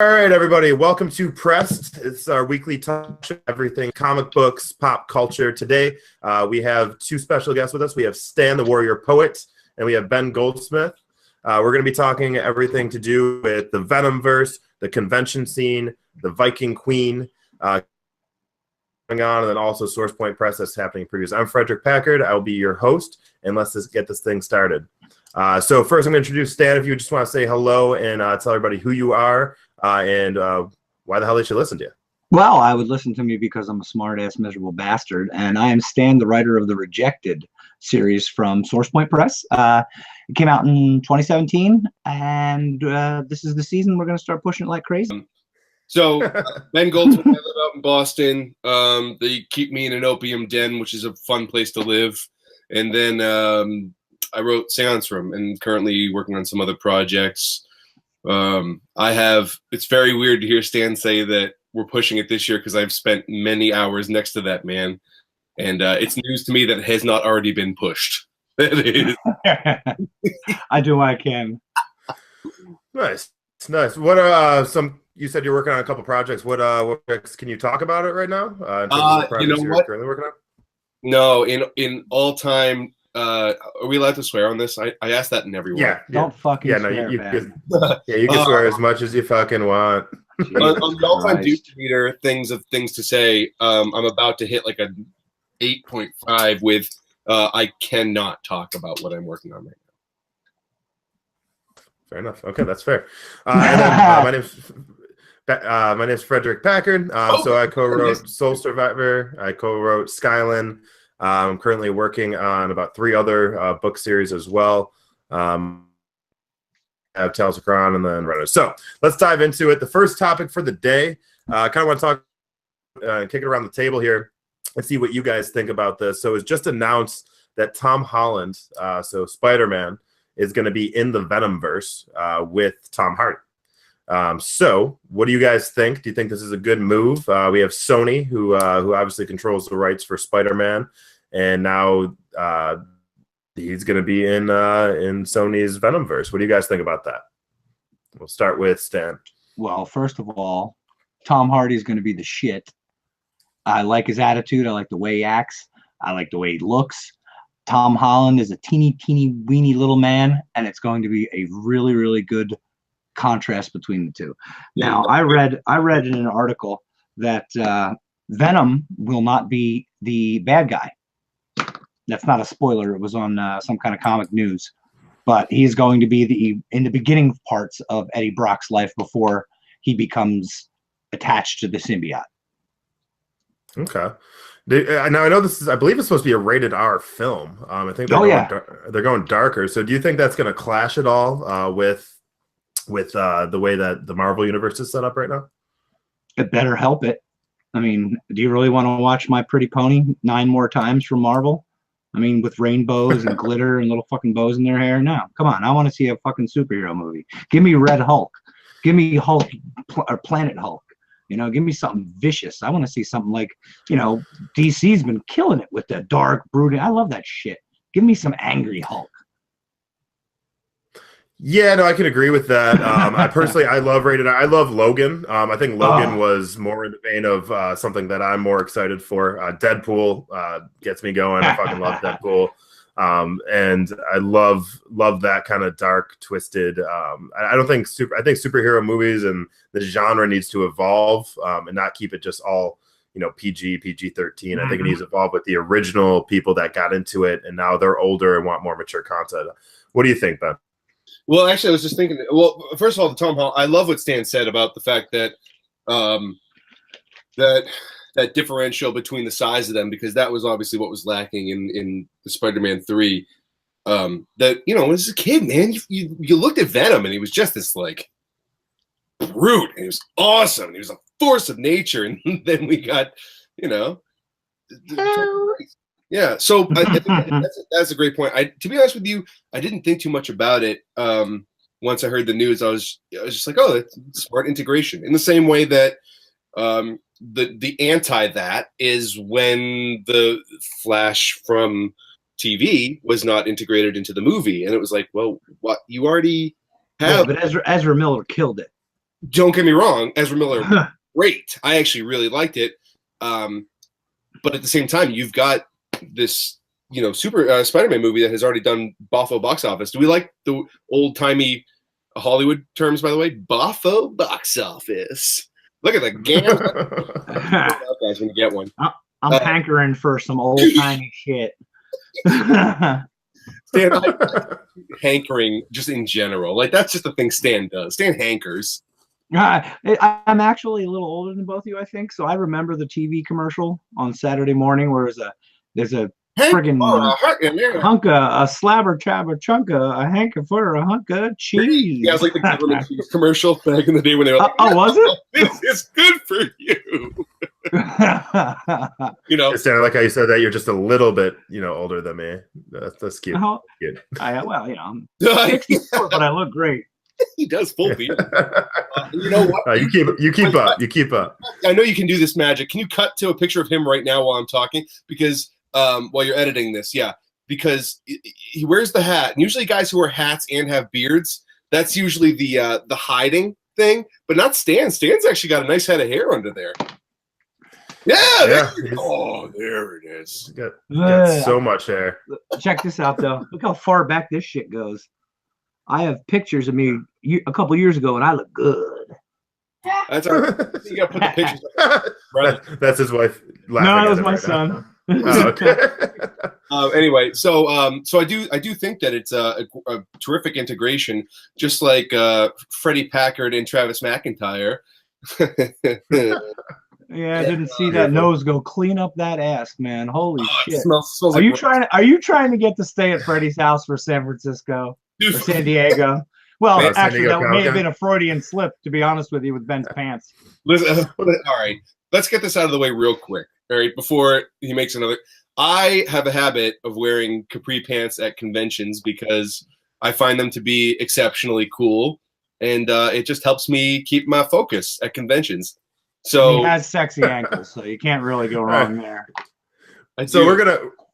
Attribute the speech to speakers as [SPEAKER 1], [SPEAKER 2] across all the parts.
[SPEAKER 1] All right, everybody, welcome to Pressed. It's our weekly touch of everything comic books, pop culture. Today, we have two special guests with us. We have Stan, the Warrior Poet, and we have Ben Goldsmith. We're going to be talking everything to do with the Venom verse, the convention scene, the Viking Queen going on, and then also Source Point Press that's happening previous. I'm Frederick Packard. I'll be your host, and let's just get this thing started. So first, I'm going to introduce Stan. If you just want to say hello and tell everybody who you are and why the hell they should listen to you.
[SPEAKER 2] Well, I would listen to me because I'm a smart-ass, miserable bastard, and I am Stan, the writer of the Rejected series from Source Point Press. It came out in 2017, and this is the season we're going to start pushing it like crazy.
[SPEAKER 3] So, Ben Goldsmith, I live out in Boston. They keep me in an opium den, which is a fun place to live. And then I wrote Seance Room and currently working on some other projects. It's very weird to hear Stan say that we're pushing it this year because I've spent many hours next to that man. And it's news to me that it has not already been pushed.
[SPEAKER 2] I do what I can.
[SPEAKER 1] Nice. It's nice. What are you said you're working on a couple projects. What projects can you talk about it right now? In terms of the projects you're currently working on?
[SPEAKER 3] No, in all time. Are we allowed to swear on this? I asked that in every
[SPEAKER 2] Yeah, don't fucking swear,
[SPEAKER 1] no, you can swear as much as you fucking want.
[SPEAKER 3] On the all-time Dude Meter things to say, I'm about to hit like a 8.5 with I cannot talk about what I'm working on right now.
[SPEAKER 1] Fair enough. Okay, that's fair. And then, my name's Frederick Packard. So I co-wrote Soul Survivor. I co-wrote Skyland. I'm currently working on about 3 other book series as well. I have Tales of Crown and then Reddit. So let's dive into it. The first topic for the day, I kind of want to talk, kick it around the table here and see what you guys think about this. So it's just announced that Tom Holland, so Spider-Man, is going to be in the Venom verse with Tom Hardy. So what do you guys think? Do you think this is a good move? We have Sony, who obviously controls the rights for Spider-Man, and now he's going to be in Sony's Venomverse. What do you guys think about that? We'll start with Stan.
[SPEAKER 2] Well, first of all, Tom Hardy is going to be the shit. I like his attitude. I like the way he acts. I like the way he looks. Tom Holland is a teeny weeny little man, and it's going to be a really, really good contrast between the two. Now, I read in an article that Venom will not be the bad guy. That's not a spoiler. It was on some kind of comic news, but he's going to be in the beginning parts of Eddie Brock's life before he becomes attached to the symbiote.
[SPEAKER 1] Okay. Now I know this is. I believe it's supposed to be a rated R film. I think they're going darker. So do you think that's going to clash at all with the way that the Marvel universe is set up right now?
[SPEAKER 2] It better help it. I mean, do you really want to watch My Pretty Pony 9 more times from Marvel? I mean, with rainbows and glitter and little fucking bows in their hair? No, come on. I want to see a fucking superhero movie. Give me Red Hulk. Give me Hulk or Planet Hulk. You know, give me something vicious. I want to see something like, DC's been killing it with the dark, brooding. I love that shit. Give me some angry Hulk.
[SPEAKER 1] Yeah, no, I can agree with that. I love rated R. I love Logan. I think Logan was more in the vein of something that I'm more excited for. Deadpool gets me going. I fucking love Deadpool. And I love that kind of dark, twisted. I think superhero movies and the genre needs to evolve and not keep it just all PG-13. I think it needs to evolve with the original people that got into it, and now they're older and want more mature content. What do you think, Ben?
[SPEAKER 3] Well, actually, I was just thinking. Well, first of all, the Tom Holland. I love what Stan said about the fact that that differential between the size of them, because that was obviously what was lacking in the Spider-Man 3. That as a kid, man, you looked at Venom and he was just this like brute, and he was awesome. And he was a force of nature, and then we got Yeah, so I think that's a great point. To be honest with you, I didn't think too much about it. Once I heard the news, I was just like, oh, that's smart integration. In the same way that the anti that is when the Flash from TV was not integrated into the movie, and it was like, well, what you already have.
[SPEAKER 2] Yeah, but Ezra Miller killed it.
[SPEAKER 3] don't get me wrong, Ezra Miller, great. I actually really liked it. But at the same time, you've got this, super Spider-Man movie that has already done boffo box office. Do we like the old-timey Hollywood terms, by the way? Boffo box office. Look at the gam. Guys, when you get one.
[SPEAKER 2] I'm hankering for some old-timey shit.
[SPEAKER 3] Stan, hankering just in general. Like, that's just the thing Stan does. Stan hankers.
[SPEAKER 2] I'm actually a little older than both of you, I think. So I remember the TV commercial on Saturday morning where there's a friggin' hunka, a slabber chabber chunka, a hanker for a hunka of cheese.
[SPEAKER 3] Yeah, it was like the government cheese commercial back in the day when they were like,
[SPEAKER 2] oh, was it?
[SPEAKER 3] This is good for you.
[SPEAKER 1] It sounded like how you said that you're just a little bit, older than me. That's cute. Cute.
[SPEAKER 2] I'm 64, but I look great.
[SPEAKER 3] He does full beard. You know what?
[SPEAKER 1] You keep up. You keep up.
[SPEAKER 3] I know you can do this magic. Can you cut to a picture of him right now while I'm talking? Because while you're editing this, because he wears the hat. And usually, guys who wear hats and have beards, that's usually the hiding thing. But not Stan. Stan's actually got a nice head of hair under there. Yeah. There it is.
[SPEAKER 1] Got so much hair.
[SPEAKER 2] Check this out, though. Look how far back this shit goes. I have pictures of me a couple years ago, and I look good.
[SPEAKER 3] That's all right. You got to put the pictures up.
[SPEAKER 1] That's his wife laughing.
[SPEAKER 2] No, that was my son.
[SPEAKER 1] Oh, okay.
[SPEAKER 3] Anyway, so I do think that it's a terrific integration, just like Freddie Packard and Travis McIntyre.
[SPEAKER 2] Yeah, I didn't see that nose go clean up that ass, man. Holy shit!
[SPEAKER 3] Smells
[SPEAKER 2] are you trying to get to stay at Freddie's house for San Francisco or San Diego? Well, actually, that may have been a Freudian slip, to be honest with you, with Ben's pants.
[SPEAKER 3] Listen, all right, let's get this out of the way real quick. All right, before he makes another. I have a habit of wearing capri pants at conventions because I find them to be exceptionally cool, and it just helps me keep my focus at conventions. So
[SPEAKER 2] he has sexy ankles, so you can't really go wrong there.
[SPEAKER 1] So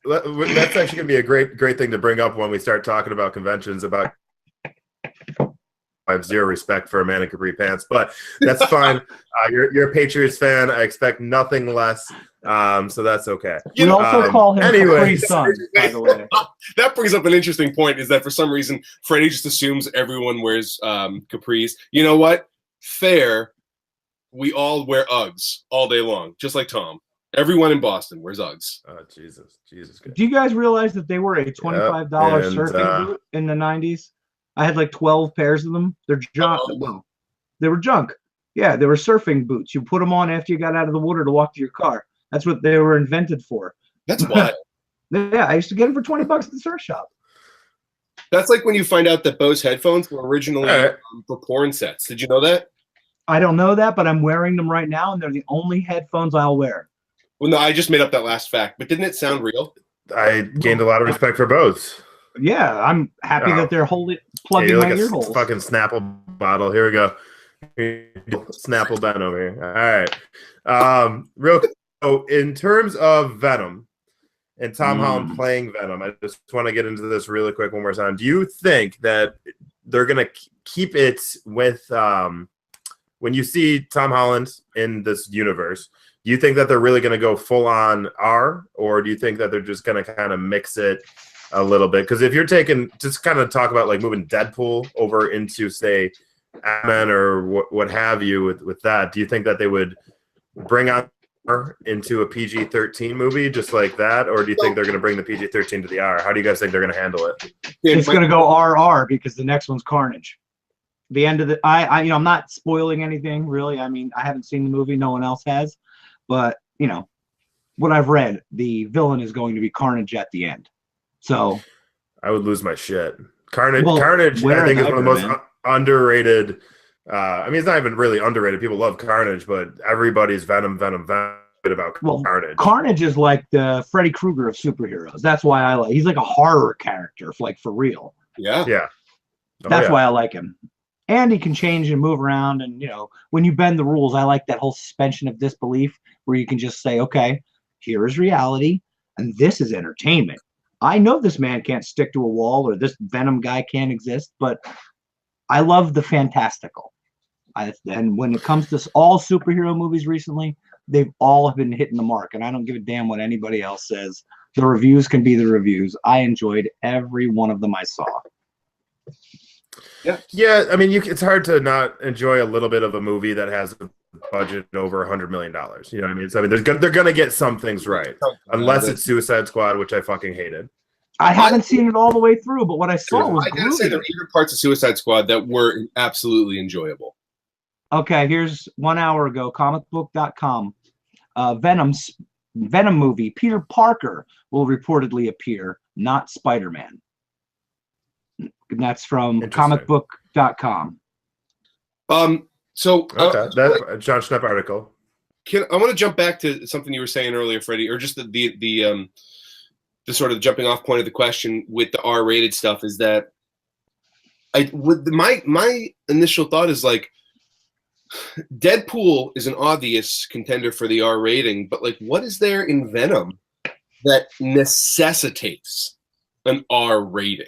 [SPEAKER 1] that's actually gonna be a great thing to bring up when we start talking about conventions. About I have zero respect for a man in capri pants, but that's fine. You're a Patriots fan. I expect nothing less. So that's okay.
[SPEAKER 2] We also call him Capri Sun, by the way.
[SPEAKER 3] That brings up an interesting point, is that for some reason, Freddie just assumes everyone wears capris. You know what? Fair. We all wear Uggs all day long, just like Tom. Everyone in Boston wears Uggs.
[SPEAKER 1] Oh, Jesus.
[SPEAKER 2] Do you guys realize that they were a $25 surfing boot in the 90s? I had like 12 pairs of them. They're junk. Well, they were junk. Yeah, they were surfing boots. You put them on after you got out of the water to walk to your car. That's what they were invented for.
[SPEAKER 3] That's wild.
[SPEAKER 2] Yeah, I used to get them for $20 at the surf shop.
[SPEAKER 3] That's like when you find out that Bose headphones were originally for porn sets. Did you know that?
[SPEAKER 2] I don't know that, but I'm wearing them right now, and they're the only headphones I'll wear.
[SPEAKER 3] Well, no, I just made up that last fact, but didn't it sound real?
[SPEAKER 1] I gained a lot of respect for Bose.
[SPEAKER 2] Yeah, I'm happy that they're plugging my ear holes.
[SPEAKER 1] Fucking Snapple bottle. Here we go. Snapple Ben over here. All right. Real quick. So in terms of Venom and Tom Holland playing Venom, I just want to get into this really quick one more time. Do you think that they're going to keep it with when you see Tom Holland in this universe, do you think that they're really going to go full on R, or do you think that they're just going to kind of mix it a little bit? Because if you're just kind of talk about like moving Deadpool over into, say, Ant-Man or what have you with that, do you think that they would bring on R into a PG-13 movie just like that, or do you think they're going to bring the PG-13 to the R? How do you guys think they're going to handle it?
[SPEAKER 2] It's going to go RR because the next one's Carnage. The end of I'm not spoiling anything really. I mean, I haven't seen the movie, no one else has, but what I've read, the villain is going to be Carnage at the end. So
[SPEAKER 1] I would lose my shit. Carnage, I think, is one of the most underrated. I mean, it's not even really underrated. People love Carnage, but everybody's Venom about Carnage.
[SPEAKER 2] Carnage is like the Freddy Krueger of superheroes. That's why he's like a horror character, like for real.
[SPEAKER 3] Yeah.
[SPEAKER 2] That's why I like him. And he can change and move around. And, when you bend the rules, I like that whole suspension of disbelief where you can just say, okay, here is reality and this is entertainment. I know this man can't stick to a wall or this Venom guy can't exist, but I love the fantastical. And when it comes to all superhero movies recently, they've all been hitting the mark, and I don't give a damn what anybody else says. The reviews can be the reviews. I enjoyed every one of them I saw.
[SPEAKER 1] Yeah. I mean, it's hard to not enjoy a little bit of a movie that has a budget over $100 million. You know what I mean? So, I mean, they're gonna get some things right, unless it's Suicide Squad, which I fucking hated.
[SPEAKER 2] I haven't seen it all the way through, but what I saw was
[SPEAKER 3] I gotta say there were parts of Suicide Squad that were absolutely enjoyable.
[SPEAKER 2] Okay, here's 1 hour ago, comicbook.com. Venom movie, Peter Parker will reportedly appear, not Spider-Man. And that's from comicbook.com.
[SPEAKER 3] So
[SPEAKER 1] okay, that John Schnepp article.
[SPEAKER 3] I want to jump back to something you were saying earlier, Freddie, or just the sort of jumping off point of the question with the R-rated stuff is that my initial thought is like Deadpool is an obvious contender for the R rating, but like what is there in Venom that necessitates an R rating?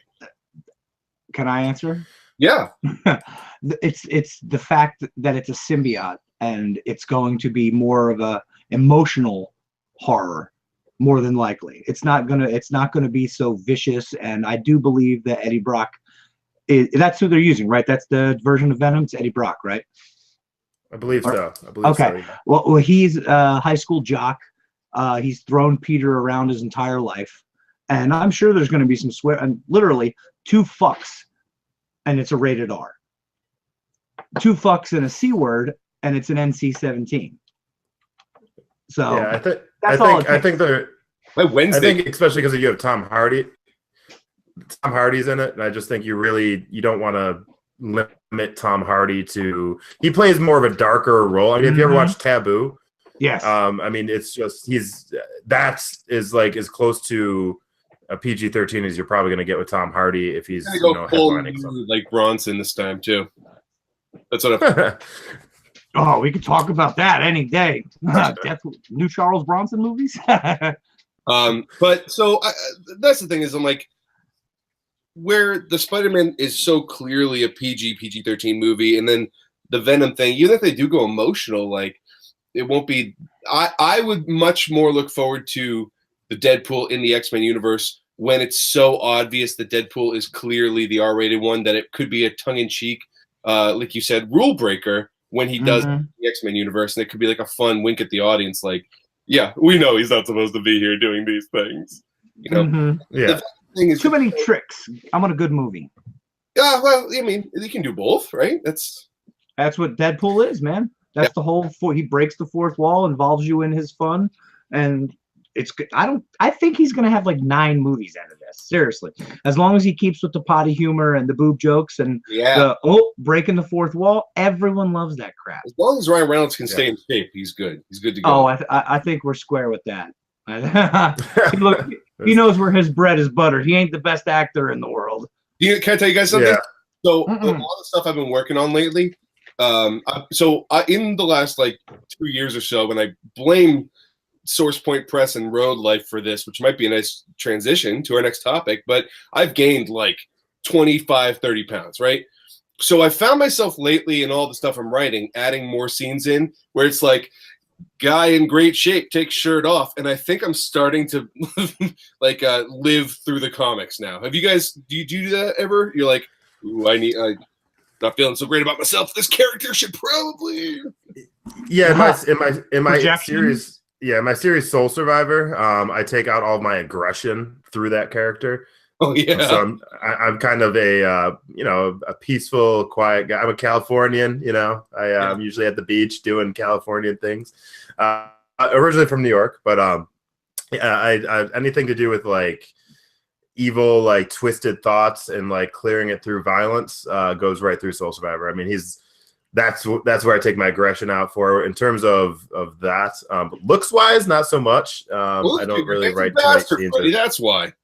[SPEAKER 2] Can I answer?
[SPEAKER 3] Yeah.
[SPEAKER 2] It's the fact that it's a symbiote and it's going to be more of a emotional horror, more than likely. It's not gonna be so vicious, and I do believe that Eddie Brock that's who they're using, right? That's the version of Venom. It's Eddie Brock, right?
[SPEAKER 1] I believe so.
[SPEAKER 2] Okay.
[SPEAKER 1] So, yeah.
[SPEAKER 2] Well, he's a high school jock. He's thrown Peter around his entire life, and I'm sure there's going to be some swear and literally 2 fucks, and it's a rated R. 2 fucks and a C word, and it's an NC-17. So
[SPEAKER 1] yeah, I think especially because you have Tom Hardy. Tom Hardy's in it, and I just think you don't want to limit Tom Hardy to. He plays more of a darker role. I mean, if you ever watched Taboo,
[SPEAKER 2] yes.
[SPEAKER 1] I mean, it's just is like as close to a PG-13 as you're probably going to get with Tom Hardy if he's
[SPEAKER 3] headlining something. Like Bronson this time too. That's what I.
[SPEAKER 2] Oh, we could talk about that any day. New Charles Bronson movies.
[SPEAKER 3] But so that's the thing is I'm like, where the Spider-Man is so clearly a PG-13 movie, and then the Venom thing, even if they do go emotional, like it won't be. I would much more look forward to the Deadpool in the X-Men universe when it's so obvious that Deadpool is clearly the R-rated one that it could be a tongue-in-cheek, like you said, rule breaker when he does the X-Men universe, and it could be like a fun wink at the audience, like, yeah, we know he's not supposed to be here doing these things, you know.
[SPEAKER 1] Yeah.
[SPEAKER 2] Too many tricks. I want a good movie.
[SPEAKER 3] Yeah, well, I mean, you can do both, right? That's
[SPEAKER 2] what Deadpool is, man. That's the whole. He breaks the fourth wall, involves you in his fun, and it's good. I think he's gonna have like 9 movies out of this. Seriously, as long as he keeps with the potty humor and the boob jokes and the breaking the fourth wall, everyone loves that crap.
[SPEAKER 3] As long as Ryan Reynolds can stay in shape, he's good. He's good to go.
[SPEAKER 2] Oh, I think we're square with that. He knows where his bread is buttered. He ain't the best actor in the world.
[SPEAKER 3] Can I tell you guys something?
[SPEAKER 1] Yeah.
[SPEAKER 3] So a lot of stuff I've been working on lately. In the last like 2 years or so, when I blame Source Point Press and Road Life for this, which might be a nice transition to our next topic, but I've gained like 25, 30 pounds, right? So I found myself lately in all the stuff I'm writing, adding more scenes in where it's like, guy in great shape takes shirt off, and I think I'm starting to like live through the comics now. Have you guys? Do you do that ever? You're like, ooh, I'm not feeling so great about myself. This character should probably.
[SPEAKER 1] Yeah, in my series, my series Soul Survivor, I take out all of my aggression through that character.
[SPEAKER 3] Oh yeah.
[SPEAKER 1] So I'm kind of a peaceful, quiet guy. I'm a Californian, I'm usually at the beach doing Californian things. Originally from New York, but I anything to do with like evil, like twisted thoughts and like clearing it through violence goes right through Soul Survivor. I mean, that's where I take my aggression out for in terms of that. Looks wise, not so much. I don't really write too many scenes.
[SPEAKER 3] That's why.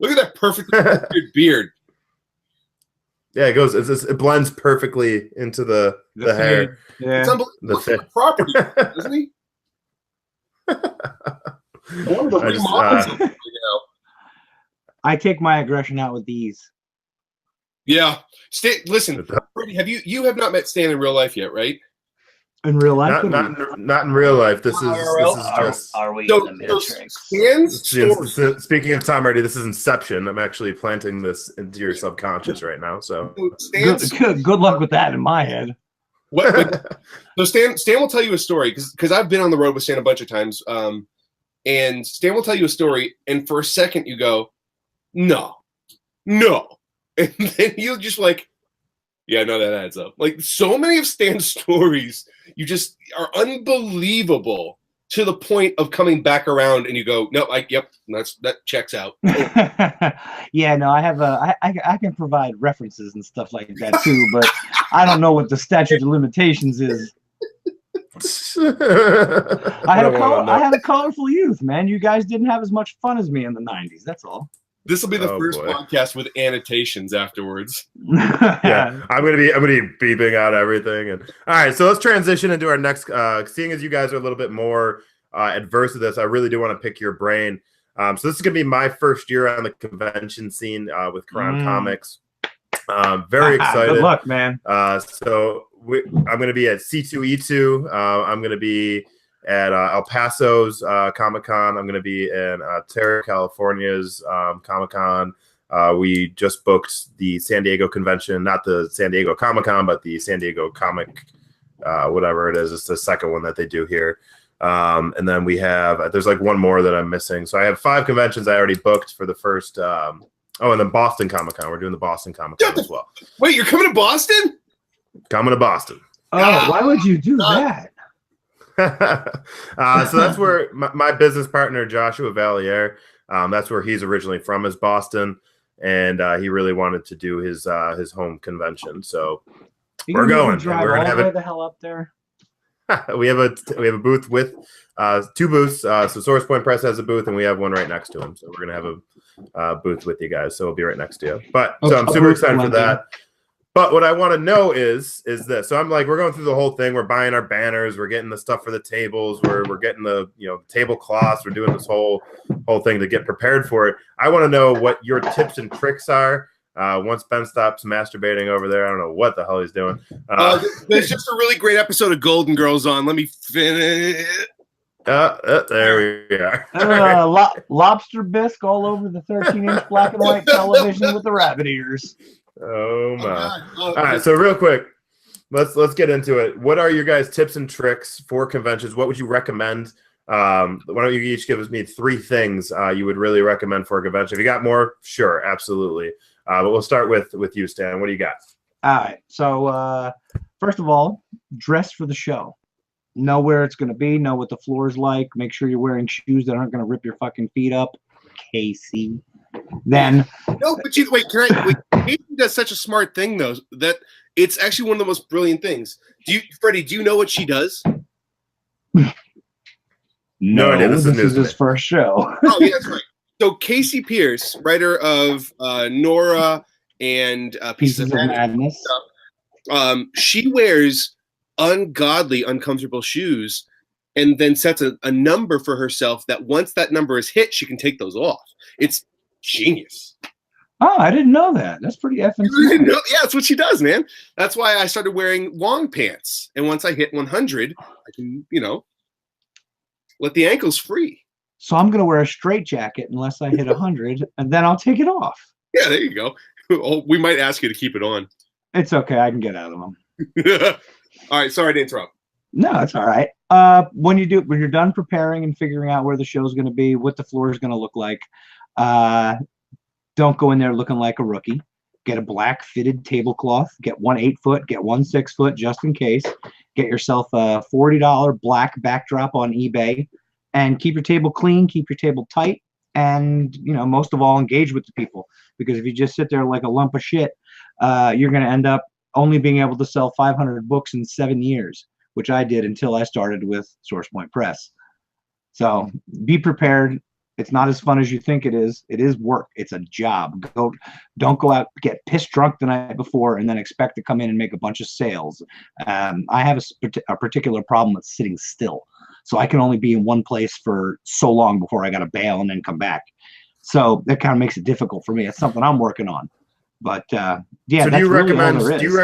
[SPEAKER 3] Look at that perfectly beard.
[SPEAKER 1] Yeah, it blends perfectly into the hair.
[SPEAKER 2] Yeah.
[SPEAKER 3] It's unbelievable. The property, doesn't he? One of the remodels.
[SPEAKER 2] I take my aggression out with these.
[SPEAKER 3] Yeah. Listen, Freddie, you have not met Stan in real life yet, right?
[SPEAKER 2] In real life,
[SPEAKER 1] Not in real life. This is just.
[SPEAKER 2] Are we
[SPEAKER 3] So,
[SPEAKER 2] in the Matrix?
[SPEAKER 3] Stan's story.
[SPEAKER 1] Speaking of Tom Hardy, this is Inception. I'm actually planting this into your subconscious right now. So
[SPEAKER 2] Good luck with that in my head.
[SPEAKER 3] So Stan will tell you a story because I've been on the road with Stan a bunch of times. And Stan will tell you a story, and for a second you go, no, and then you'll just like, yeah, no, that adds up. Like so many of Stan's stories, you just are unbelievable to the point of coming back around, and you go, no, yep, that checks out.
[SPEAKER 2] Yeah, no, I have I can provide references and stuff like that too, but I don't know what the statute of limitations is. I had a colorful youth, man. You guys didn't have as much fun as me in the 90s. That's all.
[SPEAKER 3] This will be the first podcast with annotations afterwards.
[SPEAKER 1] Yeah, I'm gonna be beeping out everything. And all right, so let's transition into our next. Seeing as you guys are a little bit more adverse to this, I really do want to pick your brain. So this is gonna be my first year on the convention scene with Quran Comics. Very excited.
[SPEAKER 2] Good luck, man.
[SPEAKER 1] So I'm going to be at C2E2. I'm going to be at El Paso's Comic-Con. I'm going to be in Terra, California's Comic-Con. We just booked the San Diego convention, not the San Diego Comic-Con, but the San Diego Comic, whatever it is. It's the second one that they do here. And then we have, there's like one more that I'm missing. So I have 5 conventions I already booked for the first, and then Boston Comic-Con. We're doing the Boston Comic-Con as well.
[SPEAKER 3] Wait, you're coming to Boston?
[SPEAKER 1] Coming to Boston.
[SPEAKER 2] Oh, why would you do that?
[SPEAKER 1] So that's where my business partner, Joshua Valier, that's where he's originally from, is Boston. And he really wanted to do his home convention. So we're going.
[SPEAKER 2] Drive all the way the hell up there?
[SPEAKER 1] we have a booth with 2 booths. So Source Point Press has a booth, and we have one right next to him. So we're gonna have a booth with you guys. So we'll be right next to you. But so I'm super excited for that. But what I want to know is this. So I'm like, we're going through the whole thing. We're buying our banners. We're getting the stuff for the tables. We're getting the tablecloths. We're doing this whole thing to get prepared for it. I want to know what your tips and tricks are. Once Ben stops masturbating over there, I don't know what the hell he's doing.
[SPEAKER 3] There's just a really great episode of Golden Girls on. Let me finish.
[SPEAKER 1] There we are.
[SPEAKER 2] Lobster bisque all over the 13-inch black and white television with the rabbit ears.
[SPEAKER 1] Oh my! All right, so real quick, let's get into it. What are your guys' tips and tricks for conventions? What would you recommend? Why don't you each give me 3 things you would really recommend for a convention? If you got more, sure, absolutely. But we'll start with you, Stan. What do you got?
[SPEAKER 2] All right. So first of all, dress for the show. Know where it's going to be. Know what the floor is like. Make sure you're wearing shoes that aren't going to rip your fucking feet up. Casey. Then
[SPEAKER 3] no, but Casey does such a smart thing though that it's actually one of the most brilliant things. Freddie, do you know what she does?
[SPEAKER 2] No, this is his first show.
[SPEAKER 3] Oh yeah, that's right. So Casey Pierce, writer of Nora and Pieces of Madness, she wears ungodly, uncomfortable shoes, and then sets a number for herself that once that number is hit, she can take those off. It's genius.
[SPEAKER 2] Oh, I didn't know that. That's pretty effing
[SPEAKER 3] smart. Yeah, that's what she does, man. That's why I started wearing long pants. And once I hit 100, I can, let the ankles free.
[SPEAKER 2] So I'm going to wear a straight jacket unless I hit 100, and then I'll take it off.
[SPEAKER 3] Yeah, there you go. Oh, we might ask you to keep it on.
[SPEAKER 2] It's okay. I can get out of them.
[SPEAKER 3] All right. Sorry to interrupt.
[SPEAKER 2] No, it's all right. When you're done preparing and figuring out where the show's going to be, what the floor is going to look like, don't go in there looking like a rookie. Get a black fitted tablecloth. Get one 8-foot. Get one 6-foot just in case. Get yourself a $40 black backdrop on eBay, and keep your table clean. Keep your table tight, and most of all, engage with the people. Because if you just sit there like a lump of shit, you're going to end up only being able to sell 500 books in 7 years, which I did until I started with Source Point Press. So be prepared. It's not as fun as you think it is. It is work. It's a job. Don't go out, get pissed drunk the night before, and then expect to come in and make a bunch of sales. I have a particular problem with sitting still. So I can only be in one place for so long before I got to bail and then come back. So that kind of makes it difficult for me. It's something I'm working on. But yeah,
[SPEAKER 1] So
[SPEAKER 2] that's really all there is.
[SPEAKER 1] do you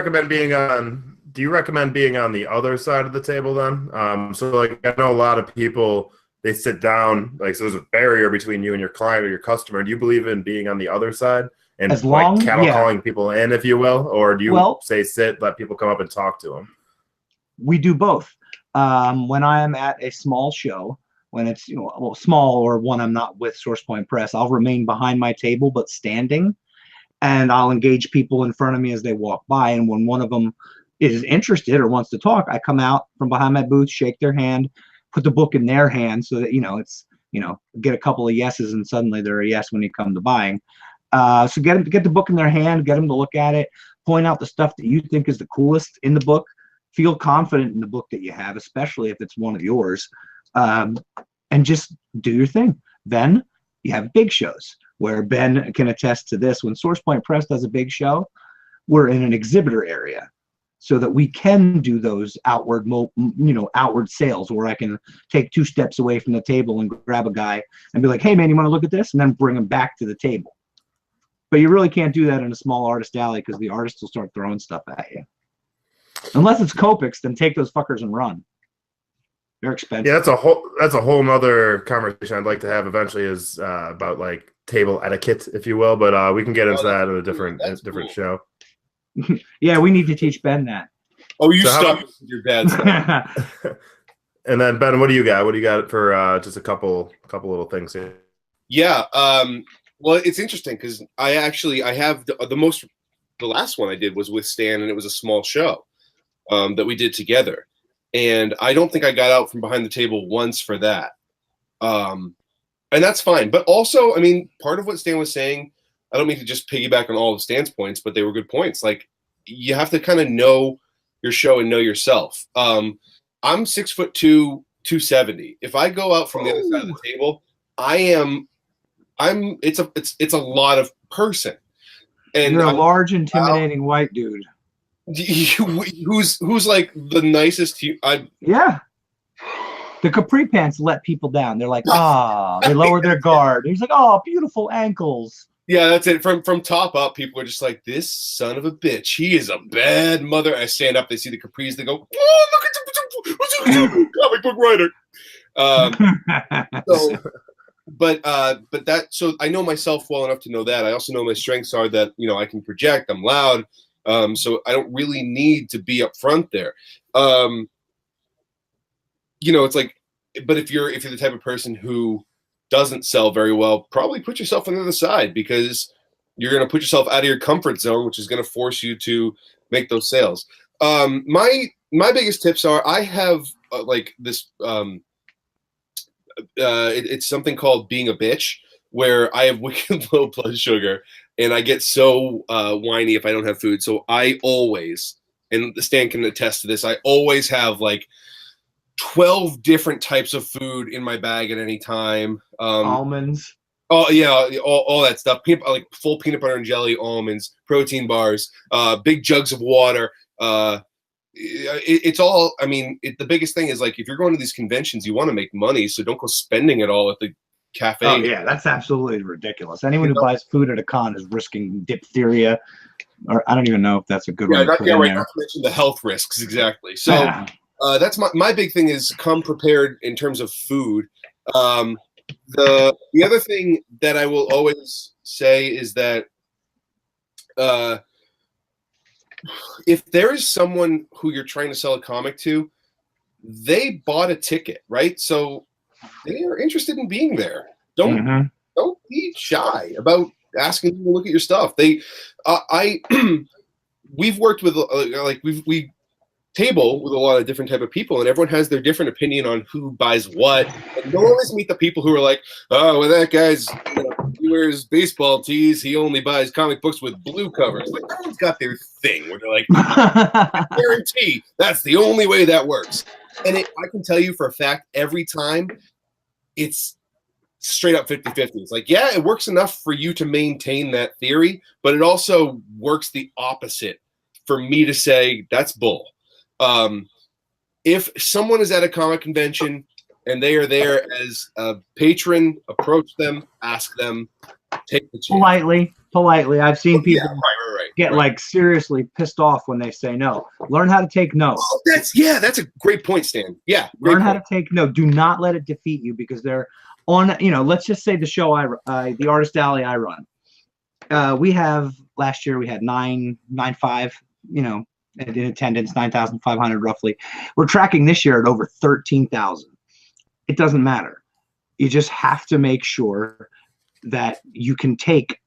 [SPEAKER 1] recommend being on the other side of the table then? So like I know a lot of people, they sit down, like, so there's a barrier between you and your client or your customer. Do you believe in being on the other side and
[SPEAKER 2] As long,
[SPEAKER 1] like cattle calling people in, if you will, or do you say sit, let people come up and talk to them?
[SPEAKER 2] We do both. When I am at a small show, when it's small, or when I'm not with SourcePoint Press, I'll remain behind my table but standing, and I'll engage people in front of me as they walk by. And when one of them is interested or wants to talk, I come out from behind my booth, shake their hand, put the book in their hand, so that it's get a couple of yeses, and suddenly they're a yes when you come to buying. So get the book in their hand, get them to look at it, point out the stuff that you think is the coolest in the book. Feel confident in the book that you have, especially if it's one of yours, and just do your thing. Then you have big shows where Ben can attest to this. When SourcePoint Press does a big show, we're in an exhibitor area, so that we can do those outward sales, where I can take 2 steps away from the table and grab a guy and be like, "Hey man, you want to look at this?" and then bring him back to the table. But you really can't do that in a small artist alley, because the artist will start throwing stuff at you. Unless it's Copics, then take those fuckers and run. They're expensive.
[SPEAKER 1] Yeah, that's a whole nother conversation I'd like to have eventually, is about like table etiquette, if you will. But we can get into that in a different show.
[SPEAKER 2] Yeah, we need to teach Ben that.
[SPEAKER 3] Oh, you stuck with your dad's.
[SPEAKER 1] And then Ben, what do you got? What do you got for just a couple little things here?
[SPEAKER 3] Yeah. Well, it's interesting because I have the last one I did was with Stan, and it was a small show that we did together. And I don't think I got out from behind the table once for that. And that's fine. But also, I mean, part of what Stan was saying, I don't mean to just piggyback on all of Stan's points, but they were good points. Like, you have to kind of know your show and know yourself. I'm 6'2", 270. If I go out from the other side of the table, it's a lot of person. And
[SPEAKER 2] you're a large, intimidating white dude.
[SPEAKER 3] Who's like the nicest?
[SPEAKER 2] Yeah. The capri pants let people down. They're like, they lower their guard. He's like, beautiful ankles.
[SPEAKER 3] Yeah, that's it. From top up, people are just like, this son of a bitch. He is a bad mother. I stand up, they see the capris, they go, oh, look at the comic book writer. So I know myself well enough to know that. I also know my strengths are that, I can project, I'm loud. So I don't really need to be up front there. It's like, but if you're the type of person who doesn't sell very well, probably put yourself on the other side, because you're going to put yourself out of your comfort zone, which is going to force you to make those sales. My biggest tips are, I have like this, it's something called being a bitch, where I have wicked low blood sugar, and I get so whiny if I don't have food. So I always, and Stan can attest to this, I always have like 12 different types of food in my bag at any time.
[SPEAKER 2] Almonds.
[SPEAKER 3] Oh yeah, all that stuff. Like full peanut butter and jelly, almonds, protein bars, big jugs of water. It's all. I mean, the biggest thing is, like, if you're going to these conventions, you want to make money, so don't go spending it all at the cafe.
[SPEAKER 2] Oh yeah, that's absolutely ridiculous. Anyone who buys food at a con is risking diphtheria, or I don't even know if that's a good one.
[SPEAKER 3] Not to mention the health risks, exactly. So that's my big thing, is come prepared in terms of food. The other thing that I will always say is that if there is someone who you're trying to sell a comic to, they bought a ticket, right? So they are interested in being there. Don't be shy about asking them to look at your stuff. We've worked with we table with a lot of different type of people, and everyone has their different opinion on who buys what. And you'll always meet the people who are like, oh, well, that guy's he wears baseball tees, he only buys comic books with blue covers. Like, everyone's got their thing where they're like, I guarantee that's the only way that works. And I can tell you for a fact, every time it's straight up 50-50. It's like, yeah, it works enough for you to maintain that theory, but it also works the opposite for me to say that's bull. If someone is at a comic convention and they are there as a patron, approach them, ask them, take the chance.
[SPEAKER 2] Politely. I've seen people
[SPEAKER 3] right,
[SPEAKER 2] get like seriously pissed off when they say no. Learn how to take no.
[SPEAKER 3] Oh, that's a great point, Stan. Yeah,
[SPEAKER 2] learn how to take no. Do not let it defeat you, because they're on. Let's just say the show the Artist Alley I run. We have last year we had 995. In attendance, 9,500 roughly. We're tracking this year at over 13,000. It doesn't matter. You just have to make sure that you can take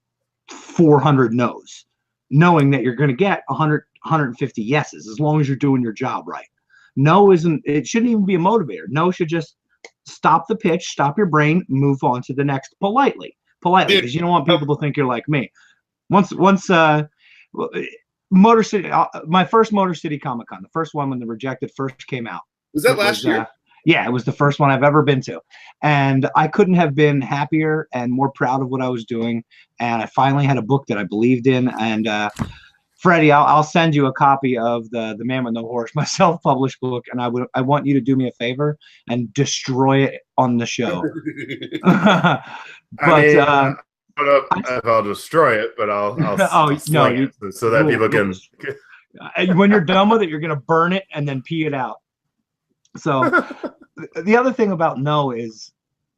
[SPEAKER 2] 400 no's, knowing that you're going to get 100, 150 yeses, as long as you're doing your job right. No it shouldn't even be a motivator. No should just stop the pitch, stop your brain, move on to the next politely, because you don't want people to think you're like me. Once Motor City, my first Motor City Comic Con, the first one when the Rejected first came out.
[SPEAKER 3] Was that last year?
[SPEAKER 2] Yeah, it was the first one I've ever been to. And I couldn't have been happier and more proud of what I was doing. And I finally had a book that I believed in. And Freddie, I'll send you a copy of the Man with No Horse, my self-published book. And I want you to do me a favor and destroy it on the show.
[SPEAKER 1] I don't know if I'll destroy it, but I'll sling it so that people can.
[SPEAKER 2] When you're done with it, you're gonna burn it and then pee it out. So the other thing about no is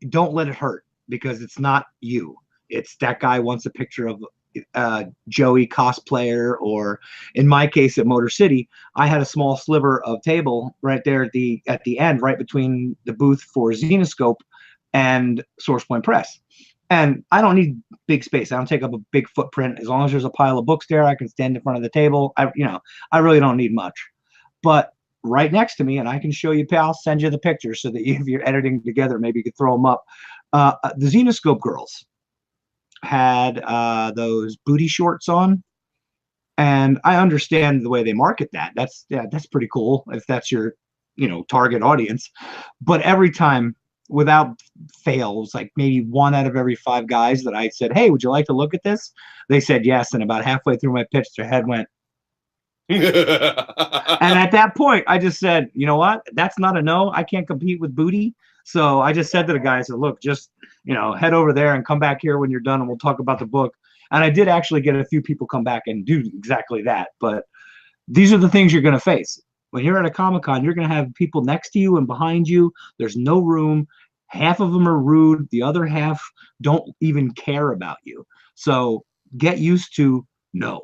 [SPEAKER 2] don't let it hurt, because it's not you. It's that guy wants a picture of Joey cosplayer, or in my case at Motor City, I had a small sliver of table right there at the end, right between the booth for Xenoscope and Source Point Press. And I don't need big space. I don't take up a big footprint. As long as there's a pile of books there, I can stand in front of the table. I really don't need much. But right next to me, and I can show you, I'll send you the pictures so that if you're editing together, maybe you could throw them up. The Xenoscope girls had those booty shorts on. And I understand the way they market that. That's pretty cool if that's your, target audience. But every time, without fail, it was like maybe 1 out of every 5 guys that I said, hey, would you like to look at this? They said yes. And about halfway through my pitch, their head went. And at that point, I just said, you know what? That's not a no. I can't compete with booty. So I just said to the guy, I said, look, just, head over there and come back here when you're done and we'll talk about the book. And I did actually get a few people come back and do exactly that. But these are the things you're going to face. When you're at a Comic-Con, you're going to have people next to you and behind you. There's no room. Half of them are rude. The other half don't even care about you. So get used to no.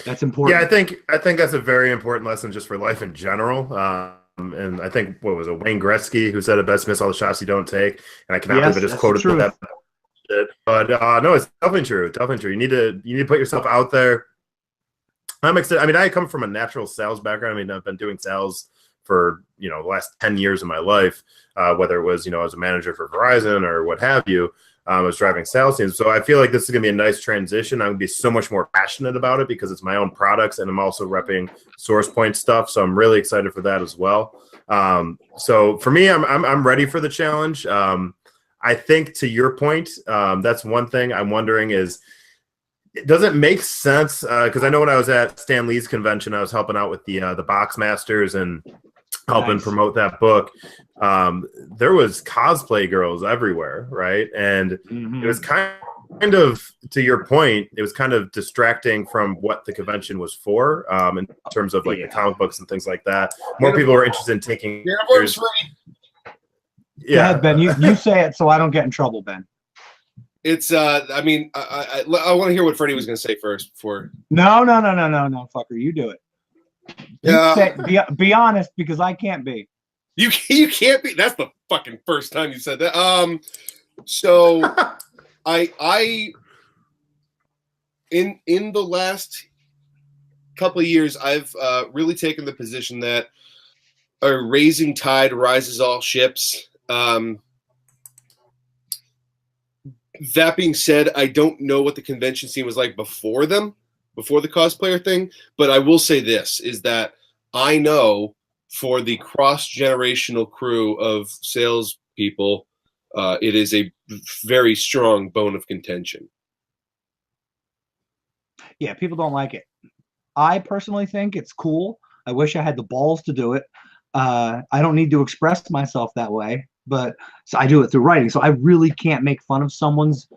[SPEAKER 2] That's important.
[SPEAKER 1] Yeah, I think that's a very important lesson just for life in general. And I think, what was it, Wayne Gretzky, who said it best, miss all the shots you don't take. And I cannot believe I just quoted that. But no, it's definitely true. Definitely true. You need to put yourself out there. I'm excited. I mean, I come from a natural sales background. I mean, I've been doing sales for the last 10 years of my life, whether it was as a manager for Verizon or what have you. I was driving sales teams, so I feel like this is going to be a nice transition. I'm going to be so much more passionate about it because it's my own products, and I'm also repping Source Point stuff. So I'm really excited for that as well. So for me, I'm ready for the challenge. I think, to your point, that's one thing I'm wondering is, does it make sense? Because I know when I was at Stan Lee's convention, I was helping out with the Box Masters and helping promote that book. There was cosplay girls everywhere, right? And it was kind of, to your point, it was kind of distracting from what the convention was for, in terms of like the comic books and things like that. More people were interested in taking.
[SPEAKER 2] Go ahead, Ben. You say it so I don't get in trouble, Ben.
[SPEAKER 3] It's I mean, I want to hear what Freddie was going to say first before.
[SPEAKER 2] No, fucker, you do it. Be honest, because I can't be.
[SPEAKER 3] You can't be. That's the fucking first time you said that. So I in the last couple of years, I've really taken the position that a raising tide rises all ships. That being said, I don't know what the convention scene was like before the cosplayer thing, but I will say this, is that I know for the cross-generational crew of salespeople, it is a very strong bone of contention.
[SPEAKER 2] Yeah, people don't like it. I personally think it's cool. I wish I had the balls to do it. I don't need to express myself that way, but so I do it through writing. So I really can't make fun of someone's,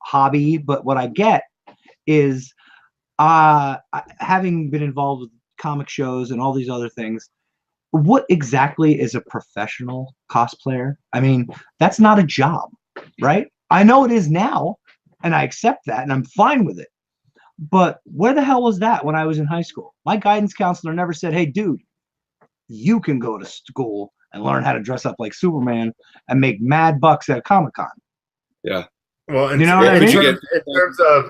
[SPEAKER 2] hobby, but what I get is having been involved with comic shows and all these other things, what exactly is a professional cosplayer? I mean, that's not a job, right? I know it is now, and I accept that, and I'm fine with it. But where the hell was that when I was in high school? My guidance counselor never said, hey, dude, you can go to school and learn how to dress up like Superman and make mad bucks at a Comic-Con.
[SPEAKER 3] Yeah.
[SPEAKER 1] Well,
[SPEAKER 2] You know what I mean?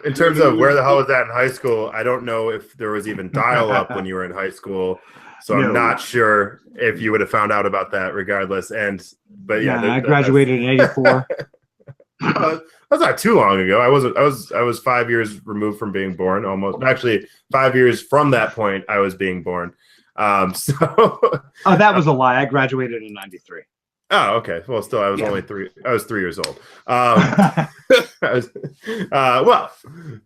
[SPEAKER 1] in terms of where the hell was that in high school, I don't know if there was even dial-up when you were in high school. So I'm not sure if you would have found out about that regardless. But
[SPEAKER 2] I graduated in '84.
[SPEAKER 1] That's not too long ago. I was 5 years removed from being born, almost. Actually, 5 years from that point, I was being born.
[SPEAKER 2] Oh, that was a lie. I graduated in '93.
[SPEAKER 1] Oh, okay. Well, still, I was only 3. I was 3 years old.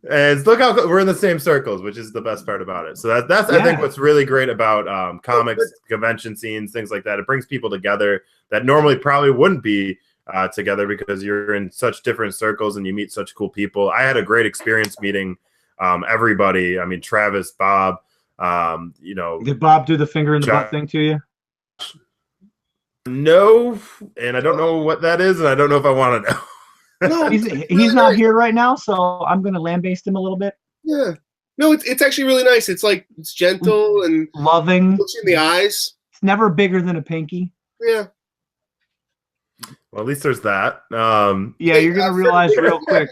[SPEAKER 1] And look how we're in the same circles, which is the best part about it. So that's I think what's really great about comics, convention scenes, things like that. It brings people together that normally probably wouldn't be together because you're in such different circles and you meet such cool people. I had a great experience meeting everybody. I mean, Travis, Bob.
[SPEAKER 2] Did Bob do the finger in the butt thing to you?
[SPEAKER 1] No, and I don't know what that is, and I don't know if I want to know.
[SPEAKER 2] No, he's not here right now, so I'm going to lambaste him a little bit.
[SPEAKER 3] Yeah. No, it's actually really nice. It's like it's gentle and
[SPEAKER 2] loving.
[SPEAKER 3] Looks you in the eyes.
[SPEAKER 2] It's never bigger than a pinky.
[SPEAKER 3] Yeah.
[SPEAKER 1] Well, at least there's that.
[SPEAKER 2] You're going to realize real quick.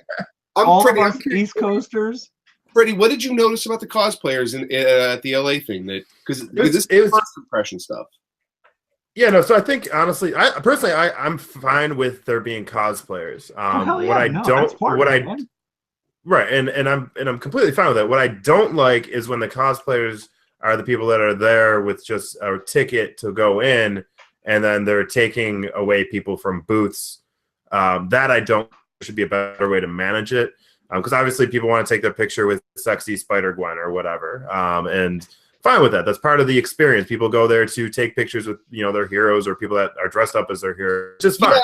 [SPEAKER 2] All of us East Coasters.
[SPEAKER 3] Freddie, what did you notice about the cosplayers at the LA thing? Because this is first impression stuff.
[SPEAKER 1] Yeah, no. So I think honestly, I'm fine with there being cosplayers. Right, and I'm completely fine with that. What I don't like is when the cosplayers are the people that are there with just a ticket to go in, and then they're taking away people from booths. That I don't should be a better way to manage it, because obviously people want to take their picture with sexy Spider-Gwen or whatever, and fine with that. That's part of the experience. People go there to take pictures with their heroes or people that are dressed up as their heroes. Just fine. Yeah.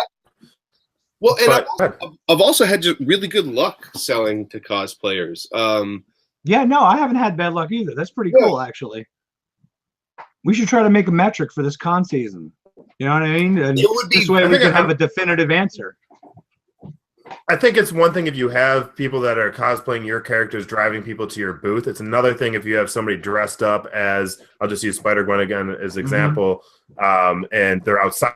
[SPEAKER 3] Well, and I've also had really good luck selling to cosplayers.
[SPEAKER 2] I haven't had bad luck either. That's pretty cool, actually. We should try to make a metric for this con season. You know what I mean? And this way we can have a definitive answer.
[SPEAKER 1] I think it's one thing if you have people that are cosplaying your characters driving people to your booth. It's another thing if you have somebody dressed up as, I'll just use Spider-Gwen again as example, and they're outside,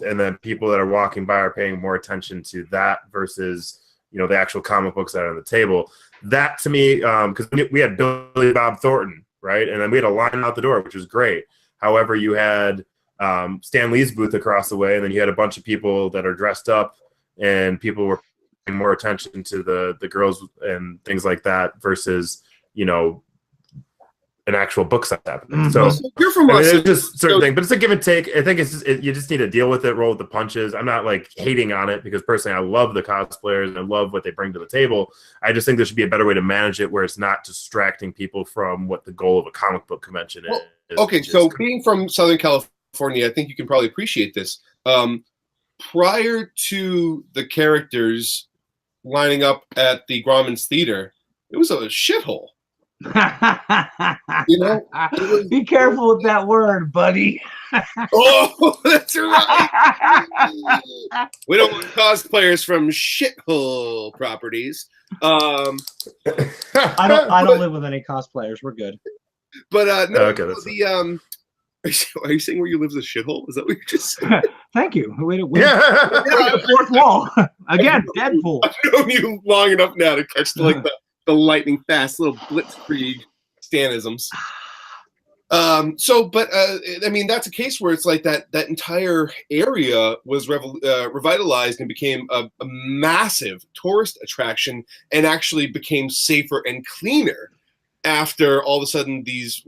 [SPEAKER 1] and then people that are walking by are paying more attention to that versus the actual comic books that are on the table. That to me, because we had Billy Bob Thornton, right, and then we had a line out the door, which was great. However, you had Stan Lee's booth across the way, and then you had a bunch of people that are dressed up, and people were paying more attention to the girls and things like that versus an actual book set happening. So
[SPEAKER 3] you're from
[SPEAKER 1] it's just certain thing, but it's a give and take. I think you just need to deal with it, roll with the punches. I'm not like hating on it because personally I love the cosplayers and I love what they bring to the table. I just think there should be a better way to manage it where it's not distracting people from what the goal of a comic book convention is.
[SPEAKER 3] Okay, so being from Southern California, I think you can probably appreciate this. Prior to the characters lining up at the Grauman's Theater, it was a shithole.
[SPEAKER 2] Be careful with that word, buddy.
[SPEAKER 3] Oh, that's right. We don't want cosplayers from shithole properties.
[SPEAKER 2] I don't live with any cosplayers. We're good.
[SPEAKER 3] But are you saying where you live is a shithole? Is that what you just said?
[SPEAKER 2] Thank you. The fourth wall again. Deadpool.
[SPEAKER 3] I've known you long enough now to catch the lightning fast little blitzkrieg Stanisms. I mean, that's a case where it's like that entire area was revitalized and became a massive tourist attraction and actually became safer and cleaner after all of a sudden these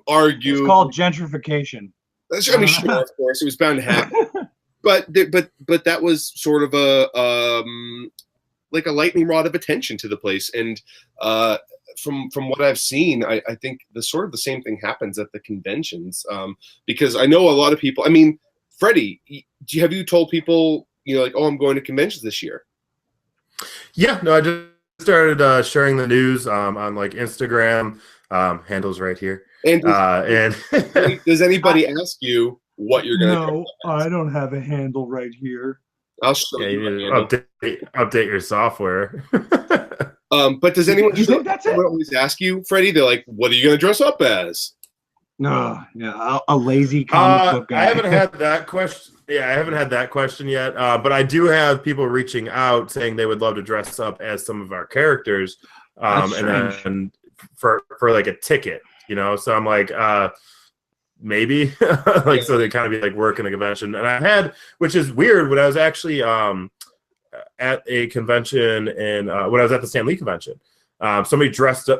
[SPEAKER 3] argue.
[SPEAKER 2] It's called gentrification.
[SPEAKER 3] I mean, sure, of course, it was bound to happen. but that was sort of like a lightning rod of attention to the place. And from what I've seen, I think the same thing happens at the conventions, because I know a lot of people. I mean, Freddie, have you told people, I'm going to conventions this year?
[SPEAKER 1] Yeah, no, I just started sharing the news on like Instagram, handles right here.
[SPEAKER 3] And
[SPEAKER 1] And
[SPEAKER 3] does anybody ask you what you're going to do?
[SPEAKER 2] No, I don't have a handle right here.
[SPEAKER 3] I'll show
[SPEAKER 1] yeah,
[SPEAKER 3] you.
[SPEAKER 1] you need
[SPEAKER 3] my
[SPEAKER 1] to
[SPEAKER 3] handle.
[SPEAKER 1] update your software.
[SPEAKER 3] But does anyone
[SPEAKER 2] You think that's it?
[SPEAKER 3] always ask you, Freddie? They're like, "What are you going to dress up as?"
[SPEAKER 2] No, yeah, a lazy comic book guy.
[SPEAKER 1] I haven't had that question. Yeah, I haven't had that question yet. But I do have people reaching out saying they would love to dress up as some of our characters,
[SPEAKER 2] That's
[SPEAKER 1] and
[SPEAKER 2] strange.
[SPEAKER 1] then for like a ticket, you know. So I'm like, maybe, like, so they kind of be like working a convention. And I had, which is weird, when I was actually at a convention in when I was at the Stan Lee convention. Somebody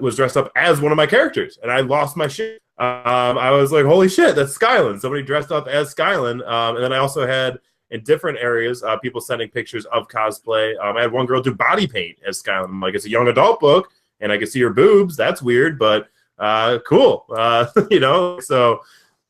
[SPEAKER 1] was dressed up as one of my characters, and I lost my shit. I was like, "Holy shit, that's Skyland!" Somebody dressed up as Skyland, and then I also had in different areas people sending pictures of cosplay. I had one girl do body paint as Skyland. I'm like, it's a young adult book, and I can see her boobs. That's weird, but cool, you know. So,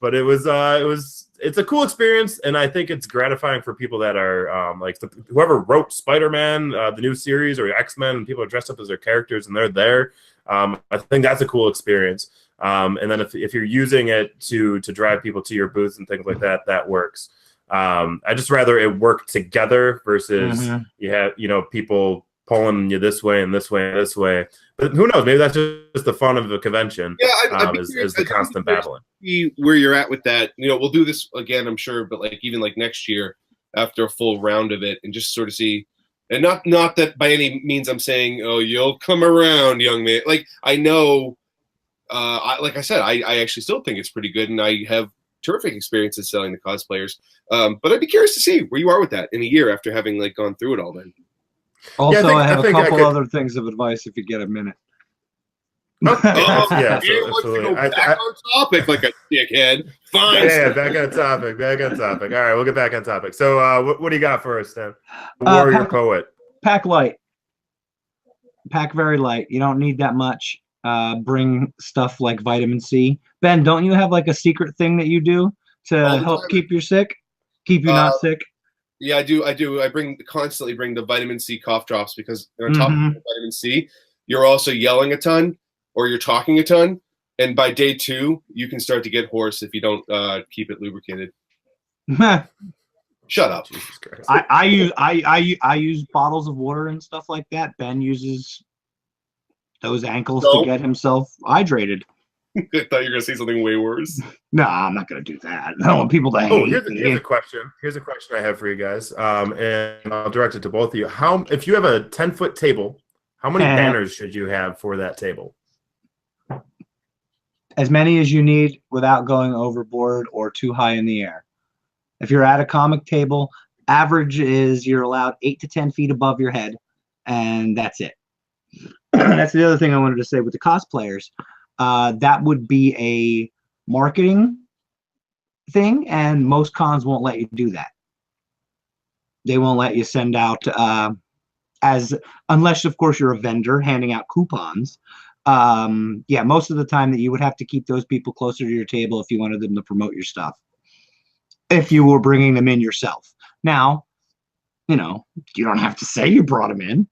[SPEAKER 1] but it's a cool experience, and I think it's gratifying for people that are like whoever wrote Spider-Man, the new series, or X-Men, and people are dressed up as their characters and they're there. I think that's a cool experience. And then if you're using it to drive people to your booths and things like that, that works. I just rather it work together versus you have, you know, people pulling you this way and this way and this way. But who knows? Maybe that's just the fun of the convention.
[SPEAKER 3] Yeah,
[SPEAKER 1] is the constant battling.
[SPEAKER 3] See where you're at with that. You know, we'll do this again, I'm sure, but like even like next year after a full round of it, and just sort of see. And not that by any means I'm saying, oh, you'll come around, young man. Like I know, like I said, I actually still think it's pretty good, and I have terrific experiences selling the cosplayers. But I'd be curious to see where you are with that in a year after having like gone through it all. Then.
[SPEAKER 2] Also,
[SPEAKER 1] Yeah,
[SPEAKER 2] I have a
[SPEAKER 1] think
[SPEAKER 2] couple other things of advice if you get a minute.
[SPEAKER 1] Yeah,
[SPEAKER 3] you want to go back on topic like a dickhead. Fine.
[SPEAKER 1] Yeah, back on topic. All right, we'll get back on topic. So, what do you got for us, then? Warrior Poet.
[SPEAKER 2] Pack light. Pack very light. You don't need that much. Bring stuff like vitamin C. Ben, don't you have like a secret thing that you do to help keep you not sick?
[SPEAKER 3] Yeah, I do. I constantly bring the vitamin C cough drops because on top of vitamin C, you're also yelling a ton or you're talking a ton. And by day 2, you can start to get hoarse if you don't keep it lubricated. Shut up.
[SPEAKER 1] Jesus Christ.
[SPEAKER 2] I use bottles of water and stuff like that. Ben uses those ankles to get himself hydrated.
[SPEAKER 3] I thought you were gonna say something way worse.
[SPEAKER 2] No, I'm not gonna do that. I don't want people to hate.
[SPEAKER 1] Oh, here's a question. Here's a question I have for you guys, and I'll direct it to both of you. If you have a 10-foot table, how many banners should you have for that table?
[SPEAKER 2] As many as you need without going overboard or too high in the air. If you're at a comic table, average is you're allowed 8 to 10 feet above your head, and that's it. That's the other thing I wanted to say with the cosplayers. That would be a marketing thing, and most cons won't let you do that. They won't let you send out unless of course you're a vendor handing out coupons. Yeah, most of the time that you would have to keep those people closer to your table if you wanted them to promote your stuff, if you were bringing them in yourself. Now, you know, you don't have to say you brought them in.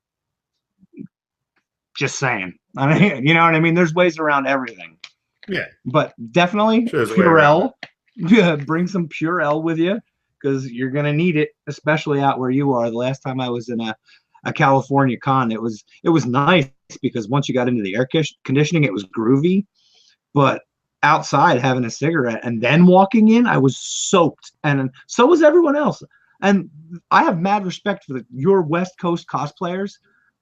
[SPEAKER 2] Just saying. I mean, you know what I mean? There's ways around everything.
[SPEAKER 1] Yeah.
[SPEAKER 2] But definitely Purell. Yeah, bring some Purell with you because you're going to need it, especially out where you are. The last time I was in a California con, it was nice because once you got into the air conditioning, it was groovy. But outside having a cigarette and then walking in, I was soaked. And so was everyone else. And I have mad respect for your West Coast cosplayers,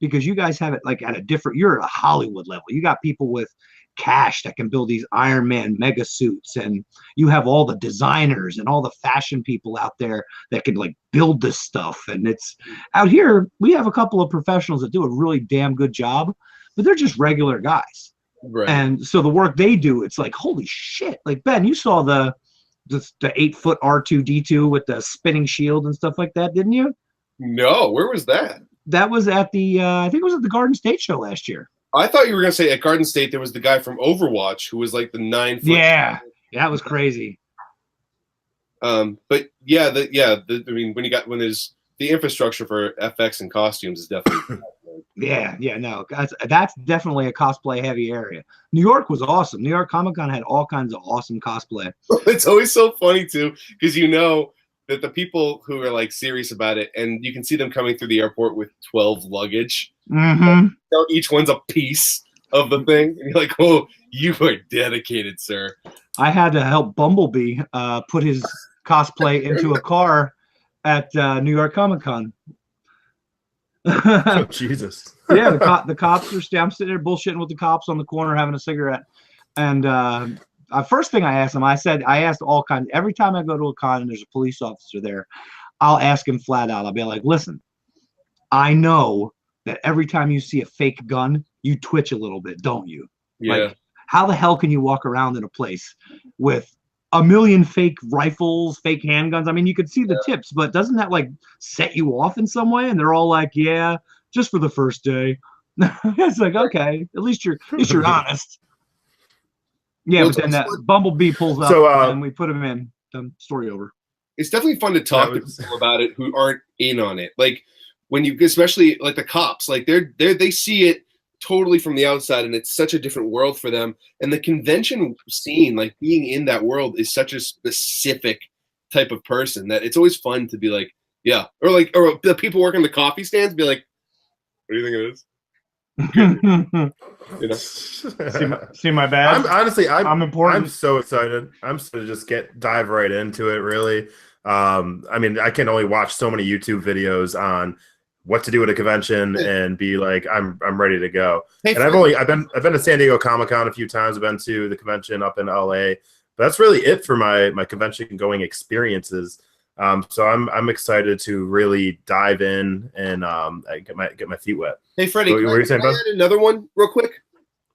[SPEAKER 2] because you guys have it like at a different, you're at a Hollywood level. You got people with cash that can build these Iron Man mega suits, and you have all the designers and all the fashion people out there that can like build this stuff. And it's out here, we have a couple of professionals that do a really damn good job, but they're just regular guys.
[SPEAKER 3] Right.
[SPEAKER 2] And so the work they do, it's like, holy shit. Like Ben, you saw the 8-foot R2-D2 with the spinning shield and stuff like that, didn't you?
[SPEAKER 3] No, where was that?
[SPEAKER 2] That was at the, I think it was at the Garden State show last year.
[SPEAKER 3] I thought you were going to say at Garden State there was the guy from Overwatch who was like the 9-foot.
[SPEAKER 2] Yeah, that was crazy.
[SPEAKER 3] But yeah, I mean, when there's the infrastructure for FX and costumes is definitely.
[SPEAKER 2] Yeah, no, that's definitely a cosplay heavy area. New York was awesome. New York Comic Con had all kinds of awesome cosplay.
[SPEAKER 3] It's always so funny too, because you know that the people who are like serious about it, and you can see them coming through the airport with 12 luggage.
[SPEAKER 2] Mm-hmm.
[SPEAKER 3] So each one's a piece of the thing, and you're like, "Oh, you are dedicated, sir."
[SPEAKER 2] I had to help Bumblebee put his cosplay into a car at New York Comic Con.
[SPEAKER 1] Oh, Jesus.
[SPEAKER 2] Yeah, the cops are I'm sitting there bullshitting with the cops on the corner having a cigarette, and first thing I asked them, I asked all kinds. Every time I go to a con and there's a police officer there, I'll ask him flat out. I'll be like, listen, I know that every time you see a fake gun, you twitch a little bit, don't you?
[SPEAKER 3] Yeah.
[SPEAKER 2] Like, how the hell can you walk around in a place with a million fake rifles, fake handguns? I mean, you could see the tips, but doesn't that like set you off in some way? And they're all like, yeah, just for the first day. It's like, okay, at least you're honest. Yeah,
[SPEAKER 3] Well,
[SPEAKER 2] but then that Bumblebee pulls up and we put him in. Story over.
[SPEAKER 3] It's definitely fun to talk to people about it who aren't in on it. Like when you, especially like the cops, like they see it totally from the outside, and it's such a different world for them. And the convention scene, like being in that world, is such a specific type of person that it's always fun to be like, yeah, or the people working the coffee stands be like, what do you think it is? You know?
[SPEAKER 2] see my badge? I'm important.
[SPEAKER 1] I'm so excited. I'm so to just dive right into it, really. I mean, I can only watch so many YouTube videos on what to do at a convention and be like, I'm ready to go. Hey, and I've been to San Diego Comic-Con a few times. I've been to the convention up in LA, but that's really it for my convention going experiences. So I'm excited to really dive in and get my feet wet.
[SPEAKER 3] Hey, Freddie,
[SPEAKER 1] what were you saying,
[SPEAKER 3] can I add another one real quick?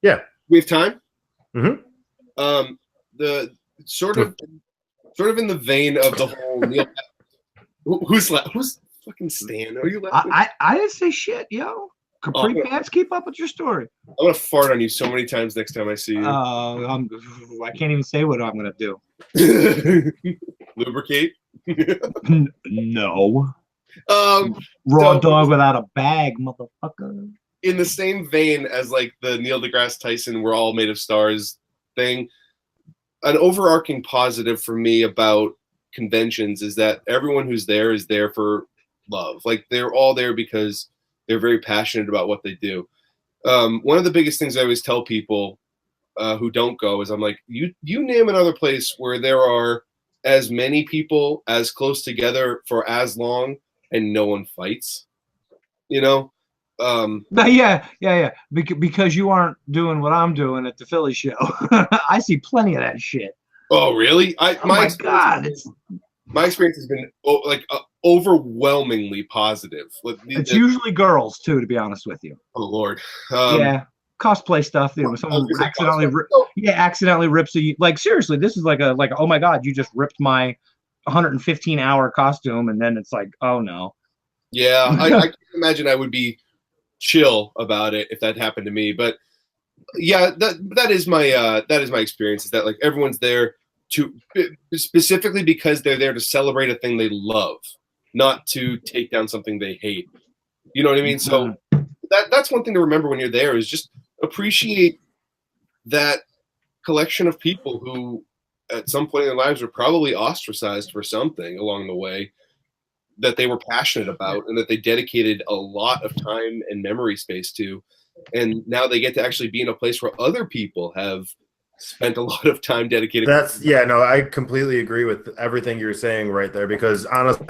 [SPEAKER 1] Yeah,
[SPEAKER 3] we have time.
[SPEAKER 1] Mm-hmm.
[SPEAKER 3] The sort of in the vein of the whole Neil. Who's fucking Stan? Are you laughing?
[SPEAKER 2] I didn't say shit, yo. Capri Pants, keep up with your story.
[SPEAKER 3] I'm gonna fart on you so many times next time I see you.
[SPEAKER 2] I can't even say what I'm gonna do.
[SPEAKER 3] Lubricate?
[SPEAKER 2] No. Raw dog without a bag, motherfucker.
[SPEAKER 3] In the same vein as like the Neil deGrasse Tyson "We're all made of stars" thing, an overarching positive for me about conventions is that everyone who's there is there for love. Like they're all there because they're very passionate about what they do. One of the biggest things I always tell people who don't go is I'm like, you name another place where there are as many people as close together for as long and no one fights, you know?
[SPEAKER 2] Yeah. Because you aren't doing what I'm doing at the Philly show. I see plenty of that shit.
[SPEAKER 3] Oh, really?
[SPEAKER 2] My God.
[SPEAKER 3] My experience has been overwhelmingly positive.
[SPEAKER 2] It's usually girls too, to be honest with you.
[SPEAKER 3] Oh Lord.
[SPEAKER 2] Yeah, cosplay stuff. You know, someone accidentally rips a. Like seriously, this is like oh my God, you just ripped my 115-hour costume, and then it's like, oh no.
[SPEAKER 3] Yeah, I can imagine I would be chill about it if that happened to me. But yeah, that is my experience. Is that like everyone's there to specifically because they're there to celebrate a thing they love, not to take down something they hate. You know what I mean? So that's one thing to remember when you're there is just appreciate that collection of people who at some point in their lives were probably ostracized for something along the way that they were passionate about and that they dedicated a lot of time and memory space to. And now they get to actually be in a place where other people have spent a lot of time dedicated.
[SPEAKER 1] I completely agree with everything you're saying right there, because honestly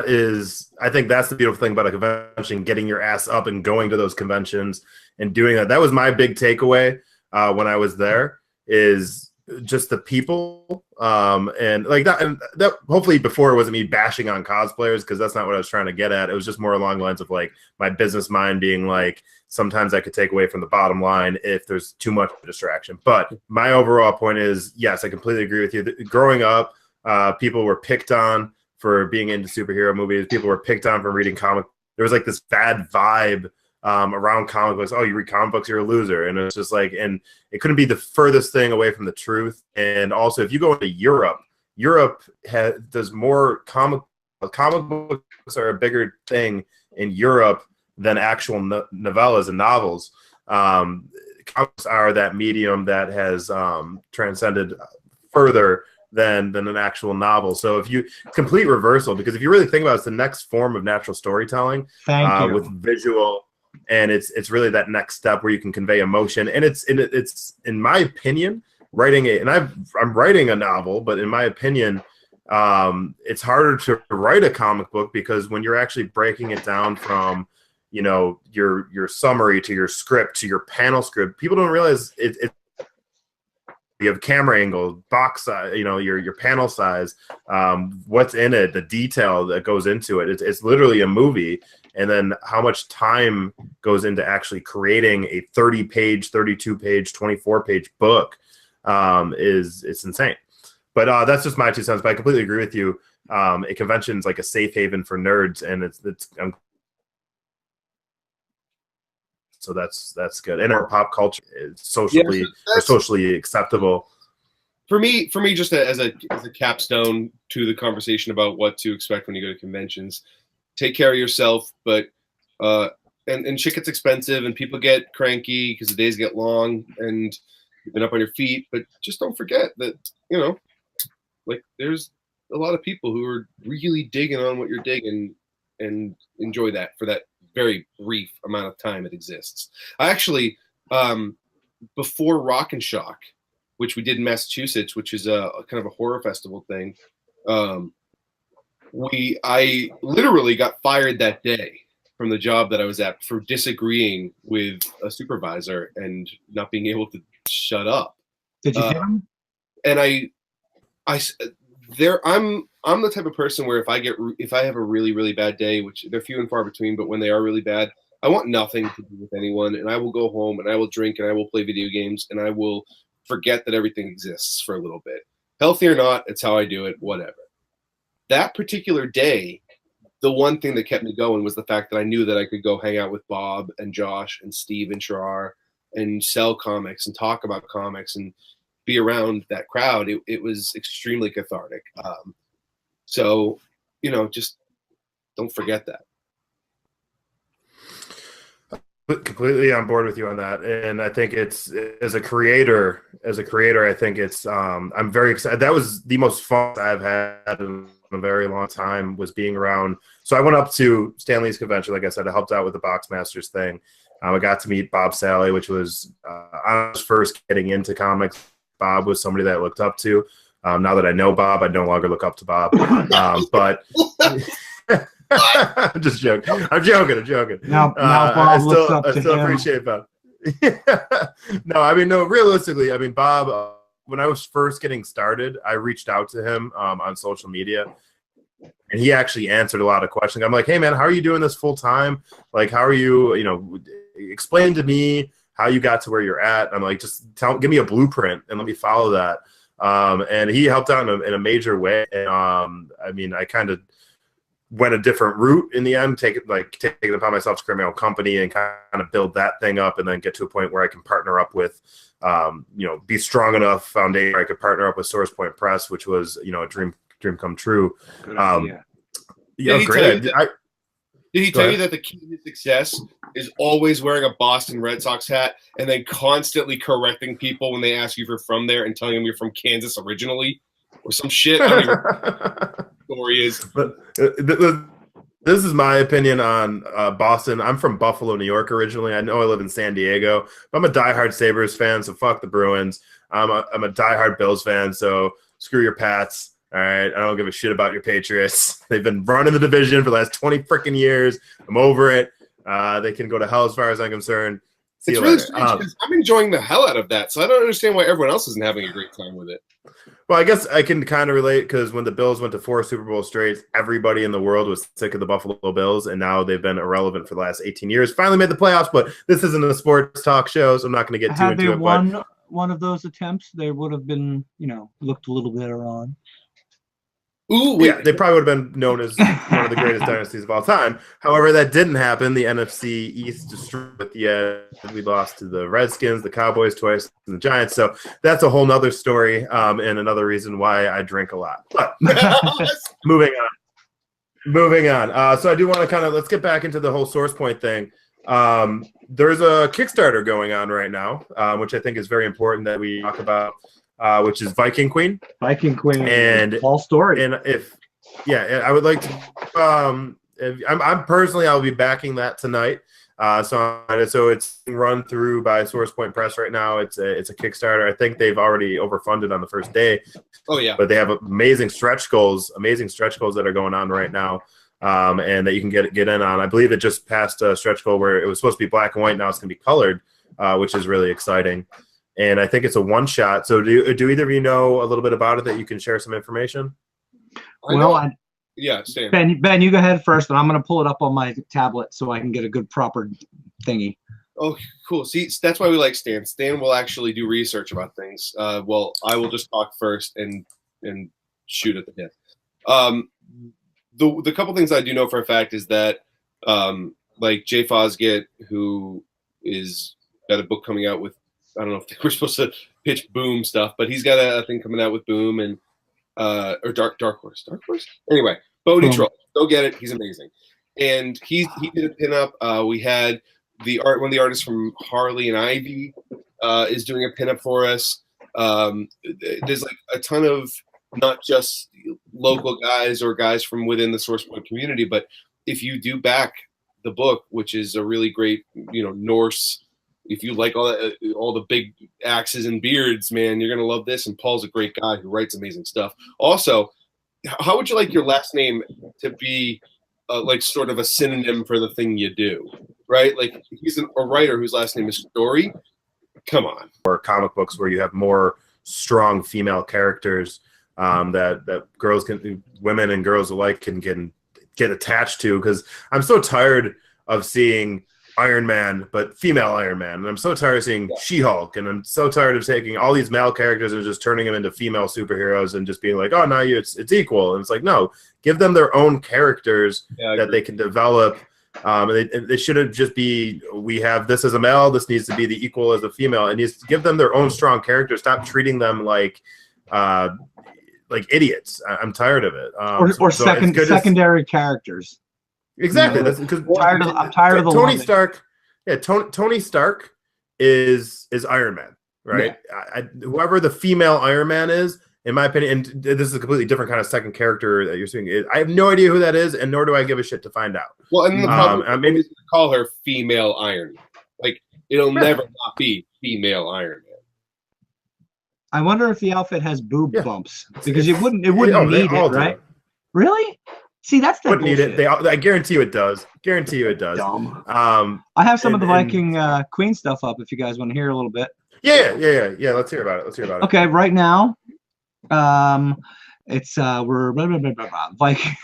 [SPEAKER 1] I think that's the beautiful thing about a convention, getting your ass up and going to those conventions and doing that. That was my big takeaway when I was there, is just the people and like that. And that hopefully before it wasn't me bashing on cosplayers, because that's not what I was trying to get at. It was just more along the lines of like my business mind being like, sometimes I could take away from the bottom line if there's too much distraction. But my overall point is, yes, I completely agree with you. Growing up, people were picked on for being into superhero movies. People were picked on for reading comic. There was like this bad vibe around comic books. Oh, you read comic books, you're a loser. And it's just like, and it couldn't be the furthest thing away from the truth. And also, if you go into Europe does more comic Comic books are a bigger thing in Europe than actual novellas and novels. Comics are that medium that has transcended further than an actual novel. So if you complete reversal, because if you really think about it, it's the next form of natural storytelling with visual, and it's really that next step where you can convey emotion. And it's in my opinion, I'm writing a novel, but in my opinion, it's harder to write a comic book because when you're actually breaking it down from your summary to your script to your panel script, people don't realize it you have camera angle, box size, your panel size, what's in it, the detail that goes into it. It's literally a movie. And then how much time goes into actually creating a 30-page, 32-page, 24-page book it's insane. But that's just my 2 cents. But I completely agree with you. A convention is like a safe haven for nerds, and so that's good. And our pop culture is socially acceptable.
[SPEAKER 3] For me, just as a capstone to the conversation about what to expect when you go to conventions, take care of yourself. But and shit gets expensive, and people get cranky because the days get long, and you've been up on your feet. But just don't forget that like there's a lot of people who are really digging on what you're digging, and enjoy that for that very brief amount of time it exists. I actually, before Rock and Shock, which we did in Massachusetts, which is a kind of a horror festival thing, I literally got fired that day from the job that I was at for disagreeing with a supervisor and not being able to shut up.
[SPEAKER 2] Did you hit him?
[SPEAKER 3] And I'm the type of person where if I have a really, really bad day, which they're few and far between, but when they are really bad, I want nothing to do with anyone, and I will go home and I will drink and I will play video games and I will forget that everything exists for a little bit. Healthy or not, it's how I do it, whatever. That particular day, the one thing that kept me going was the fact that I knew that I could go hang out with Bob and Josh and Steve and Sharar and sell comics and talk about comics and be around that crowd. It was extremely cathartic. So, just don't forget that.
[SPEAKER 1] Completely on board with you on that. And I think it's, as a creator, I think it's, I'm very excited. That was the most fun I've had in a very long time, was being around. So I went up to Stan Lee's convention. Like I said, I helped out with the Box Masters thing. I got to meet Bob Sally, which was, I was first getting into comics. Bob was somebody that I looked up to. Now that I know Bob, I no longer look up to Bob. But I'm just joking. I'm joking.
[SPEAKER 2] Now Bob looks up to him. I still
[SPEAKER 1] appreciate Bob. No, realistically, Bob, when I was first getting started, I reached out to him on social media, and he actually answered a lot of questions. I'm like, hey, man, how are you doing this full time? Like, how are you, explain to me how you got to where you're at. I'm like, just give me a blueprint and let me follow that. And he helped out in a major way. And I kind of went a different route in the end, taking it upon myself to create my own company and kind of build that thing up, and then get to a point where I can partner up with, be strong enough foundation where I could partner up with Source Point Press, which was, a dream come true. Great.
[SPEAKER 3] Did he tell you that the key to success is always wearing a Boston Red Sox hat and then constantly correcting people when they ask you if you're from there and telling them you're from Kansas originally or some shit? I don't even know what the story is.
[SPEAKER 1] But this is my opinion on Boston. I'm from Buffalo, New York originally. I know I live in San Diego, but I'm a diehard Sabres fan, so fuck the Bruins. I'm a diehard Bills fan, so screw your Pats. All right, I don't give a shit about your Patriots. They've been running the division for the last 20 freaking years. I'm over it. They can go to hell as far as I'm concerned.
[SPEAKER 3] It's really strange because I'm enjoying the hell out of that, so I don't understand why everyone else isn't having a great time with it.
[SPEAKER 1] Well, I guess I can kind of relate because when the Bills went to 4 Super Bowl straight, everybody in the world was sick of the Buffalo Bills, and now they've been irrelevant for the last 18 years. Finally made the playoffs, but this isn't a sports talk show, so I'm not going to get too into it.
[SPEAKER 2] Had they won one of those attempts, they would have been, looked a little better on.
[SPEAKER 3] Ooh,
[SPEAKER 1] yeah, they probably would have been known as one of the greatest dynasties of all time. However, that didn't happen. The NFC East destroyed at the end. We lost to the Redskins, the Cowboys twice, and the Giants. So that's a whole nother story and another reason why I drink a lot. But moving on. moving on. So I do want to let's get back into the whole source point thing. There's a Kickstarter going on right now, which I think is very important that we talk about, which is Viking Queen.
[SPEAKER 2] Viking Queen
[SPEAKER 1] and
[SPEAKER 2] all story.
[SPEAKER 1] And I would like to. I'm personally, I'll be backing that tonight. So it's run through by SourcePoint Press right now. It's a Kickstarter. I think they've already overfunded on the first day.
[SPEAKER 3] Oh yeah,
[SPEAKER 1] but they have amazing stretch goals that are going on right now, and that you can get in on. I believe it just passed a stretch goal where it was supposed to be black and white. Now it's going to be colored, which is really exciting. And I think it's a one shot. So do either of you know a little bit about it that you can share some information?
[SPEAKER 3] Yeah, Stan.
[SPEAKER 2] Ben, you go ahead first, and I'm going to pull it up on my tablet so I can get a good proper thingy.
[SPEAKER 3] Oh, cool. See, that's why we like Stan. Stan will actually do research about things. Well, I will just talk first and shoot at the hip. The couple things I do know for a fact is that, like Jay Fosgate, who is got a book coming out with, I don't know if we're supposed to pitch Boom stuff, but he's got a thing coming out with Boom and or Dark Horse. Anyway, Bodie Troll, go get it. He's amazing, and he did a pinup. We had one of the artists from Harley and Ivy is doing a pinup for us. There's like a ton of not just local guys or guys from within the SourcePoint community, but if you do back the book, which is a really great, Norse. If you like all the big axes and beards, man, you're gonna love this. And Paul's a great guy who writes amazing stuff. Also, how would you like your last name to be, like sort of a synonym for the thing you do, right? Like he's a writer whose last name is Story. Come on.
[SPEAKER 1] Or comic books where you have more strong female characters that women and girls alike can get attached to. Because I'm so tired of seeing Iron Man, but female Iron Man. And I'm so tired of seeing She-Hulk, and I'm so tired of taking all these male characters and just turning them into female superheroes and just being like, oh, now it's equal. And it's like, no, give them their own characters that they can develop. They shouldn't just be, we have this as a male, this needs to be the equal as a female. It needs to give them their own strong characters. Stop treating them like idiots. I'm tired of it.
[SPEAKER 2] Secondary characters.
[SPEAKER 1] Exactly. That's because
[SPEAKER 2] I'm tired of the
[SPEAKER 1] Tony Stark. Yeah, Tony Stark is Iron Man, right? Yeah. Whoever the female Iron Man is, in my opinion, and this is a completely different kind of second character that you're seeing. I have no idea who that is, and nor do I give a shit to find out.
[SPEAKER 3] Well, and the problem maybe call her female Iron Man. Like it'll never not be female Iron Man.
[SPEAKER 2] I wonder if the outfit has boob bumps because it wouldn't need it, right? Really? See, that's the
[SPEAKER 1] wouldn't need it. I guarantee you it does.
[SPEAKER 2] Dumb. I have some of the Viking Queen stuff up if you guys want to hear a little bit.
[SPEAKER 1] Yeah. Let's hear about it.
[SPEAKER 2] Okay, right now, it's we're Viking.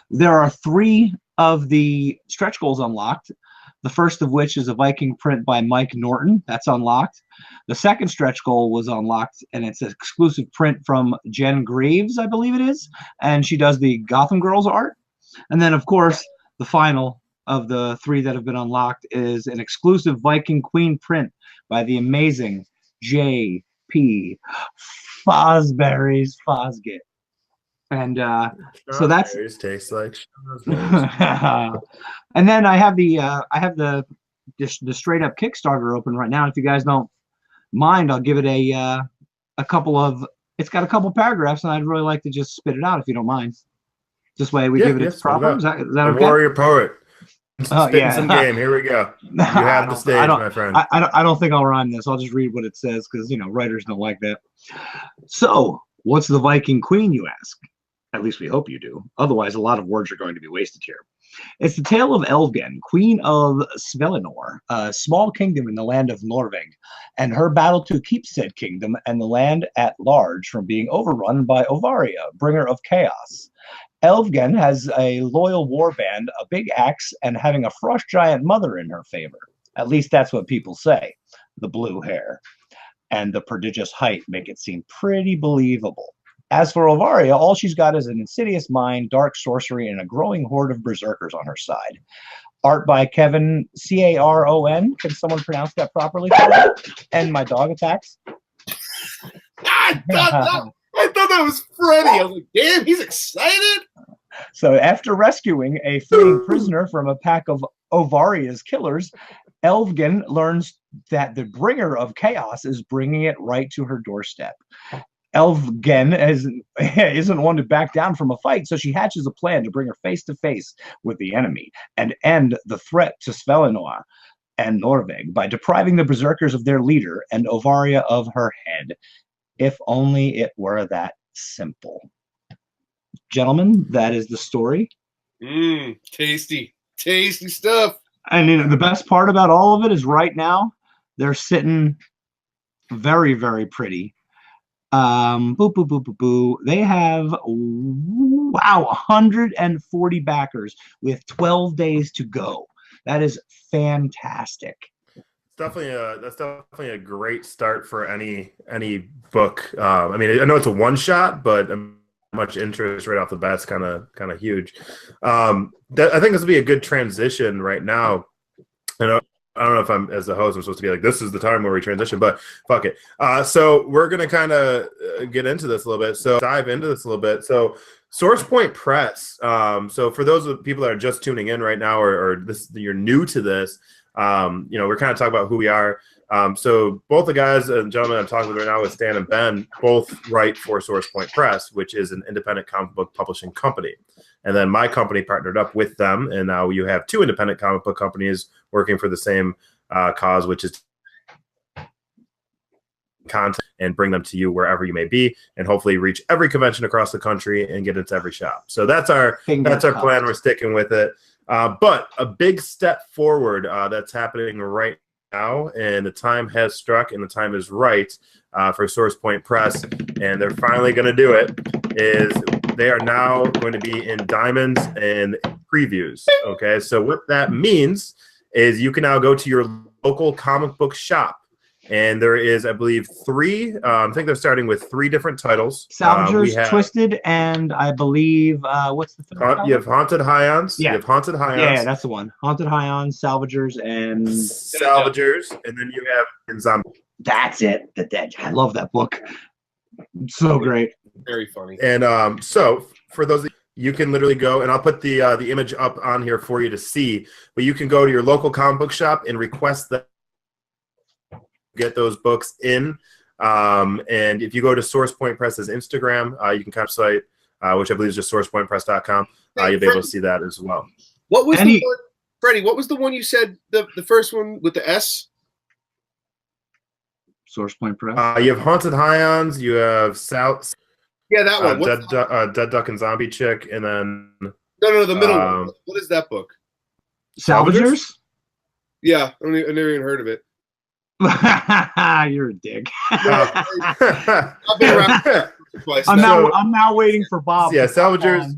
[SPEAKER 2] There are 3 of the stretch goals unlocked. The first of which is a Viking print by Mike Norton. That's unlocked. The second stretch goal was unlocked, and it's an exclusive print from Jen Graves, I believe it is. And she does the Gotham Girls art. And then, of course, the final of the 3 that have been unlocked is an exclusive Viking Queen print by the amazing J.P. Fosgate. And so that's
[SPEAKER 1] tastes like
[SPEAKER 2] and then I have the straight up Kickstarter open right now. If you guys don't mind, I'll give it a couple of. It's got a couple paragraphs, and I'd really like to just spit it out if you don't mind. This way we give it its proper. Is that okay?
[SPEAKER 1] Warrior poet. Spitting some game. Here we go. You have the stage, my friend.
[SPEAKER 2] I don't think I'll rhyme this. I'll just read what it says because writers don't like that. So, what's the Viking Queen, you ask? At least we hope you do. Otherwise, a lot of words are going to be wasted here. It's the tale of Elvgen, Queen of Svelinor, a small kingdom in the land of Norveg, and her battle to keep said kingdom and the land at large from being overrun by Ovaria, bringer of chaos. Elvgen has a loyal warband, a big axe, and having a frost giant mother in her favor. At least that's what people say. The blue hair and the prodigious height make it seem pretty believable. As for Ovaria, all she's got is an insidious mind, dark sorcery, and a growing horde of berserkers on her side. Art by Kevin Caron. Can someone pronounce that properly? And my dog attacks.
[SPEAKER 3] I thought that was Freddie. I was like, damn, he's excited.
[SPEAKER 2] So after rescuing a fleeing prisoner from a pack of Ovaria's killers, Elvgen learns that the bringer of chaos is bringing it right to her doorstep. Elvgen isn't one to back down from a fight, so she hatches a plan to bring her face to face with the enemy and end the threat to Svelinor and Norveg by depriving the berserkers of their leader and Ovaria of her head. If only it were that simple. Gentlemen, that is the story.
[SPEAKER 3] Tasty stuff.
[SPEAKER 2] And the best part about all of it is right now they're sitting very, very pretty. They have 140 backers with 12 days to go. That is fantastic.
[SPEAKER 1] That's definitely a great start for any book. I mean, I know it's a one shot, but much interest right off the bat is kind of huge. I think this will be a good transition right now. I don't know if I'm, as the host, I'm supposed to be like, this is the time where we transition, but fuck it. So we're going to kind of get into this a little bit. So dive into this a little bit. So Source Point Press. So for those of people that are just tuning in right now, or you're new to this, we're kind of talking about who we are. So both the guys and gentlemen I'm talking with right now with Stan and Ben both write for Source Point Press, which is an independent comic book publishing company. And then my company partnered up with them, and now you have two independent comic book companies working for the same cause, which is content, and bring them to you wherever you may be, and hopefully reach every convention across the country and get into every shop. So that's our plan. We're sticking with it. But a big step forward that's happening right now, and the time has struck, and the time is right for Source Point Press, and they're finally going to do it. Is they are now going to be in diamonds and previews. Okay, so what that means is you can now go to your local comic book shop, and there is, I believe, three. I think they're starting with 3 different titles.
[SPEAKER 2] Salvagers, Twisted, and I believe what's the third?
[SPEAKER 1] You have Haunted Highons.
[SPEAKER 2] Yeah.
[SPEAKER 1] You have Haunted Highons.
[SPEAKER 2] Yeah, that's the one. Haunted Highons, Salvagers, and
[SPEAKER 1] then you have Zombie.
[SPEAKER 2] That's it. The Dead. I love that book. So great.
[SPEAKER 3] Very funny.
[SPEAKER 1] And so for those, you can literally go, and I'll put the image up on here for you to see. But you can go to your local comic book shop and request that. Get those books in, and if you go to Source Point Press's Instagram, you can kind of site, which I believe is just sourcepointpress.com. You'll be able to see that as well.
[SPEAKER 3] What was the one, Freddie? What was the one you said? The first one with the S.
[SPEAKER 2] Source Point Press.
[SPEAKER 1] You have Haunted Highons. You have South.
[SPEAKER 3] Yeah, that one.
[SPEAKER 1] Dead Duck and Zombie Chick, and then
[SPEAKER 3] no, the middle one. What is that book?
[SPEAKER 2] Salvagers.
[SPEAKER 3] Yeah, I never even heard of it.
[SPEAKER 2] You're a dick.
[SPEAKER 3] I've been around twice.
[SPEAKER 2] I'm now waiting for Bob.
[SPEAKER 1] Yeah, Salvagers.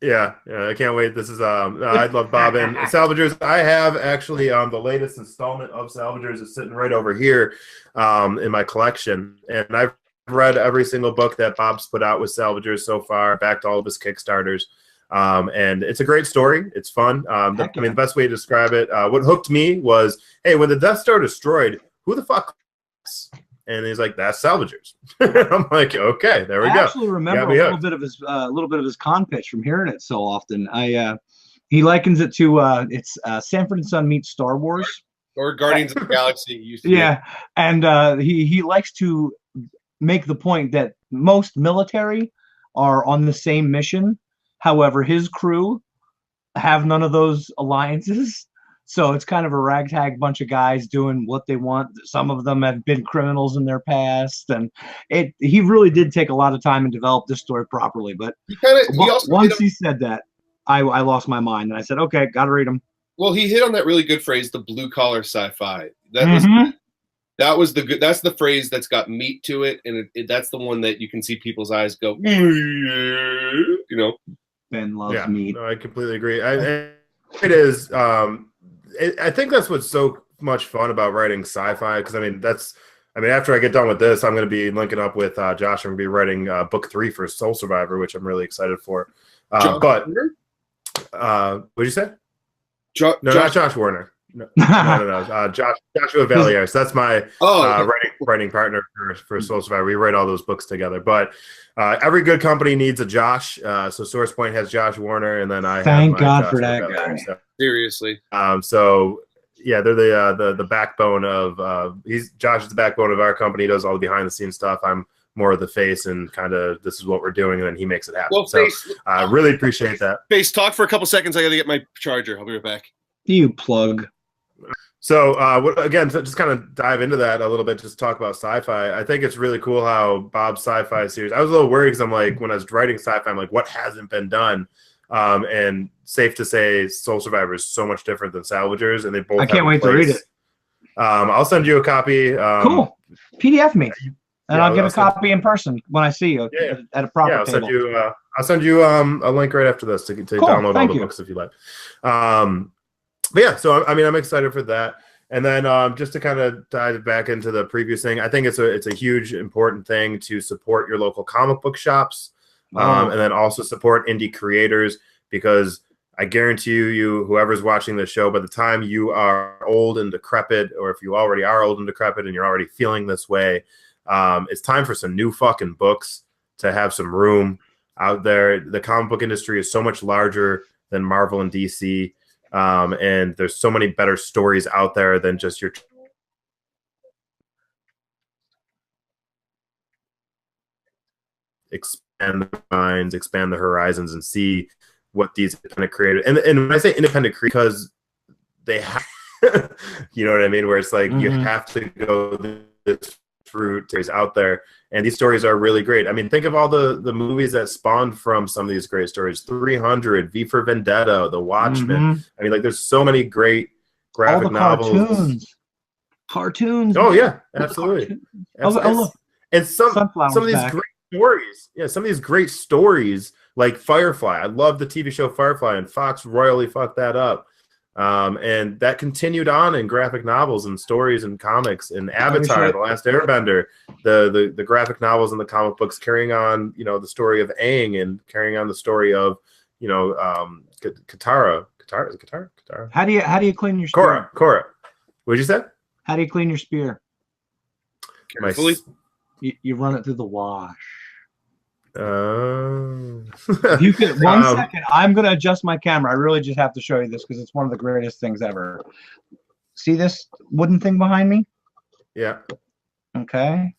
[SPEAKER 1] Yeah, I can't wait. This is I love Bob and Salvagers. I have actually the latest installment of Salvagers is sitting right over here in my collection, and I've read every single book that Bob's put out with Salvagers so far. Backed all of his Kickstarters. And it's a great story. It's fun. The best way to describe it, what hooked me was, hey, when the Death Star destroyed, who the fuck? And he's like, that's Salvagers. I'm like, okay, there we go.
[SPEAKER 2] I actually remember a little bit of his con pitch from hearing it so often. He likens it to it's Sanford and Son meets Star Wars
[SPEAKER 3] or Guardians of the Galaxy. Used to
[SPEAKER 2] yeah, and he likes to make the point that most military are on the same mission. However, his crew have none of those alliances. So it's kind of a ragtag bunch of guys doing what they want. Some of them have been criminals in their past. And he really did take a lot of time and develop this story properly. But once he said that, I lost my mind. And I said, okay, got to read him.
[SPEAKER 3] Well, he hit on that really good phrase, the blue-collar sci-fi. That's the phrase that's got meat to it. And that's the one that you can see people's eyes go, you know.
[SPEAKER 2] Ben loves meat.
[SPEAKER 1] No, I completely agree. It is. I think that's what's so much fun about writing sci-fi. Because after I get done with this, I'm going to be linking up with Josh. I'm going to be writing book 3 for Soul Survivor, which I'm really excited for. But what did you say?
[SPEAKER 3] Not
[SPEAKER 1] Josh Warner. No. Joshua Valliere. So that's my writing partner for Soul Survivor. We write all those books together. But every good company needs a Josh. So SourcePoint has Josh Warner, and then I
[SPEAKER 2] Thank
[SPEAKER 1] have my
[SPEAKER 2] God
[SPEAKER 1] Joshua
[SPEAKER 2] for that
[SPEAKER 1] Valliere.
[SPEAKER 2] guy.
[SPEAKER 1] So,
[SPEAKER 3] Seriously.
[SPEAKER 1] so yeah, they're the backbone of Josh is the backbone of our company. He does all the behind the scenes stuff. I'm more of the face and kind of this is what we're doing, and then he makes it happen.
[SPEAKER 3] Well,
[SPEAKER 1] so I really appreciate that.
[SPEAKER 3] Face, talk for a couple seconds. I got to get my charger. I'll be right back.
[SPEAKER 2] You plug.
[SPEAKER 1] So again, to just kind of dive into that a little bit, just talk about sci-fi. I think it's really cool how Bob's sci-fi series. I was a little worried because I'm like, when I was writing sci-fi, I'm like, what hasn't been done? And safe to say, Soul Survivor is so much different than Salvagers, and they both.
[SPEAKER 2] I can't wait to read it.
[SPEAKER 1] I'll send you a copy.
[SPEAKER 2] Cool. PDF me, and I'll get a copy in person when I see you at a proper table.
[SPEAKER 1] I'll send you a link right after this to download all the books if you like. But yeah, so I'm excited for that. And then just to kind of dive back into the previous thing, I think it's a huge important thing to support your local comic book shops, and then also support indie creators, because I guarantee you, whoever's watching the show, by the time you are old and decrepit, or if you already are old and decrepit and you're already feeling this way, it's time for some new fucking books to have some room out there. The comic book industry is so much larger than Marvel and DC. And there's so many better stories out there than just your expand the minds, expand the horizons, and see what these independent creators. And when I say independent creators, because they have, you know what I mean? Where it's like you have to go this route. There's out there, and these stories are really great. I mean, think of all the movies that spawned from some of these great stories. 300, V for Vendetta, The Watchmen. I mean, like, there's so many great graphic novels.
[SPEAKER 2] Cartoons.
[SPEAKER 1] Oh yeah, absolutely. And some of these great stories. Yeah, some of these great stories, like Firefly. I love the TV show Firefly, and Fox royally fucked that up. And that continued on in graphic novels and stories and comics, and Avatar, The Last Airbender, the graphic novels and the comic books carrying on, the story of Aang, and carrying on the story of, Katara. Katara.
[SPEAKER 2] How do you clean your spear?
[SPEAKER 1] Korra. What'd you say?
[SPEAKER 2] How do you clean your spear?
[SPEAKER 3] Carefully.
[SPEAKER 2] You run it through the wash.
[SPEAKER 1] If
[SPEAKER 2] you could, second, I'm going to adjust my camera. I really just have to show you this because it's one of the greatest things ever. See this wooden thing behind me?
[SPEAKER 1] Yeah.
[SPEAKER 2] Okay.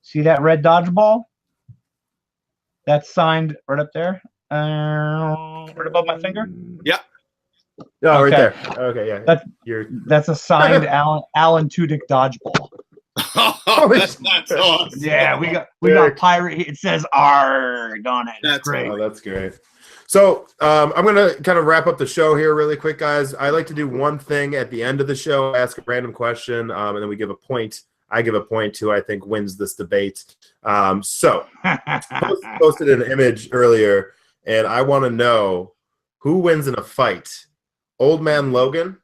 [SPEAKER 2] See that red dodgeball? That's signed right up there. Right above my finger?
[SPEAKER 3] Yeah.
[SPEAKER 1] Oh, okay. Right there. Okay, yeah.
[SPEAKER 2] That's a signed Alan Tudyk dodgeball.
[SPEAKER 3] That's awesome.
[SPEAKER 2] Yeah, we got pirate. It says "ARG" on it.
[SPEAKER 3] That's
[SPEAKER 2] great.
[SPEAKER 1] Oh, that's great. So I'm gonna kind of wrap up the show here really quick, guys. I like to do one thing at the end of the show, ask a random question, and then we give a point. I give a point to I think wins this debate. So posted an image earlier, and I want to know who wins in a fight: Old Man Logan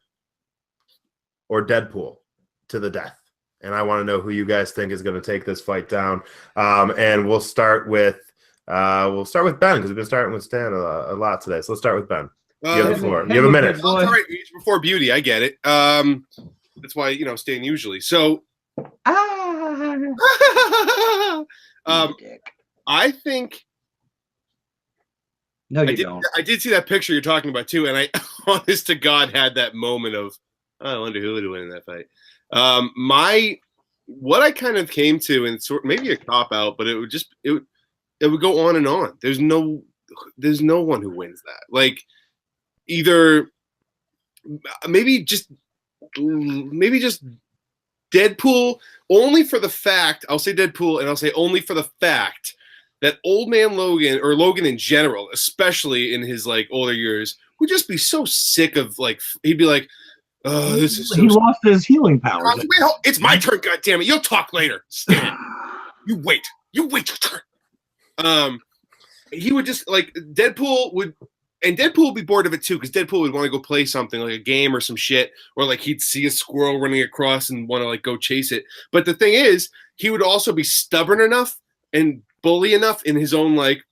[SPEAKER 1] or Deadpool to the death. And I want to know who you guys think is going to take this fight down. And we'll start with Ben, because we've been starting with Stan a lot today. So let's start with Ben. You have the floor. You have a minute.
[SPEAKER 3] All right, age before beauty. I get it. That's why Stan usually. So, I think.
[SPEAKER 2] No, you don't.
[SPEAKER 3] I did see that picture you're talking about too, and I, honest to God, had that moment of, I wonder who would win in that fight. What I kind of came to, and maybe a cop out, but it would go on and on. There's no one who wins that. Like, either maybe just Deadpool, only for the fact, I'll say Deadpool, and I'll say only for the fact that Old Man Logan, or Logan in general, especially in his like older years, would just be so sick of, like, he'd be like, oh, this is so
[SPEAKER 2] he lost his healing powers.
[SPEAKER 3] It's my turn, goddammit. You'll talk later. Stan. You wait your turn. He would just, like, Deadpool would be bored of it too, because Deadpool would want to go play something like a game or some shit, or like he'd see a squirrel running across and want to like go chase it. But the thing is, he would also be stubborn enough and bully enough in his own like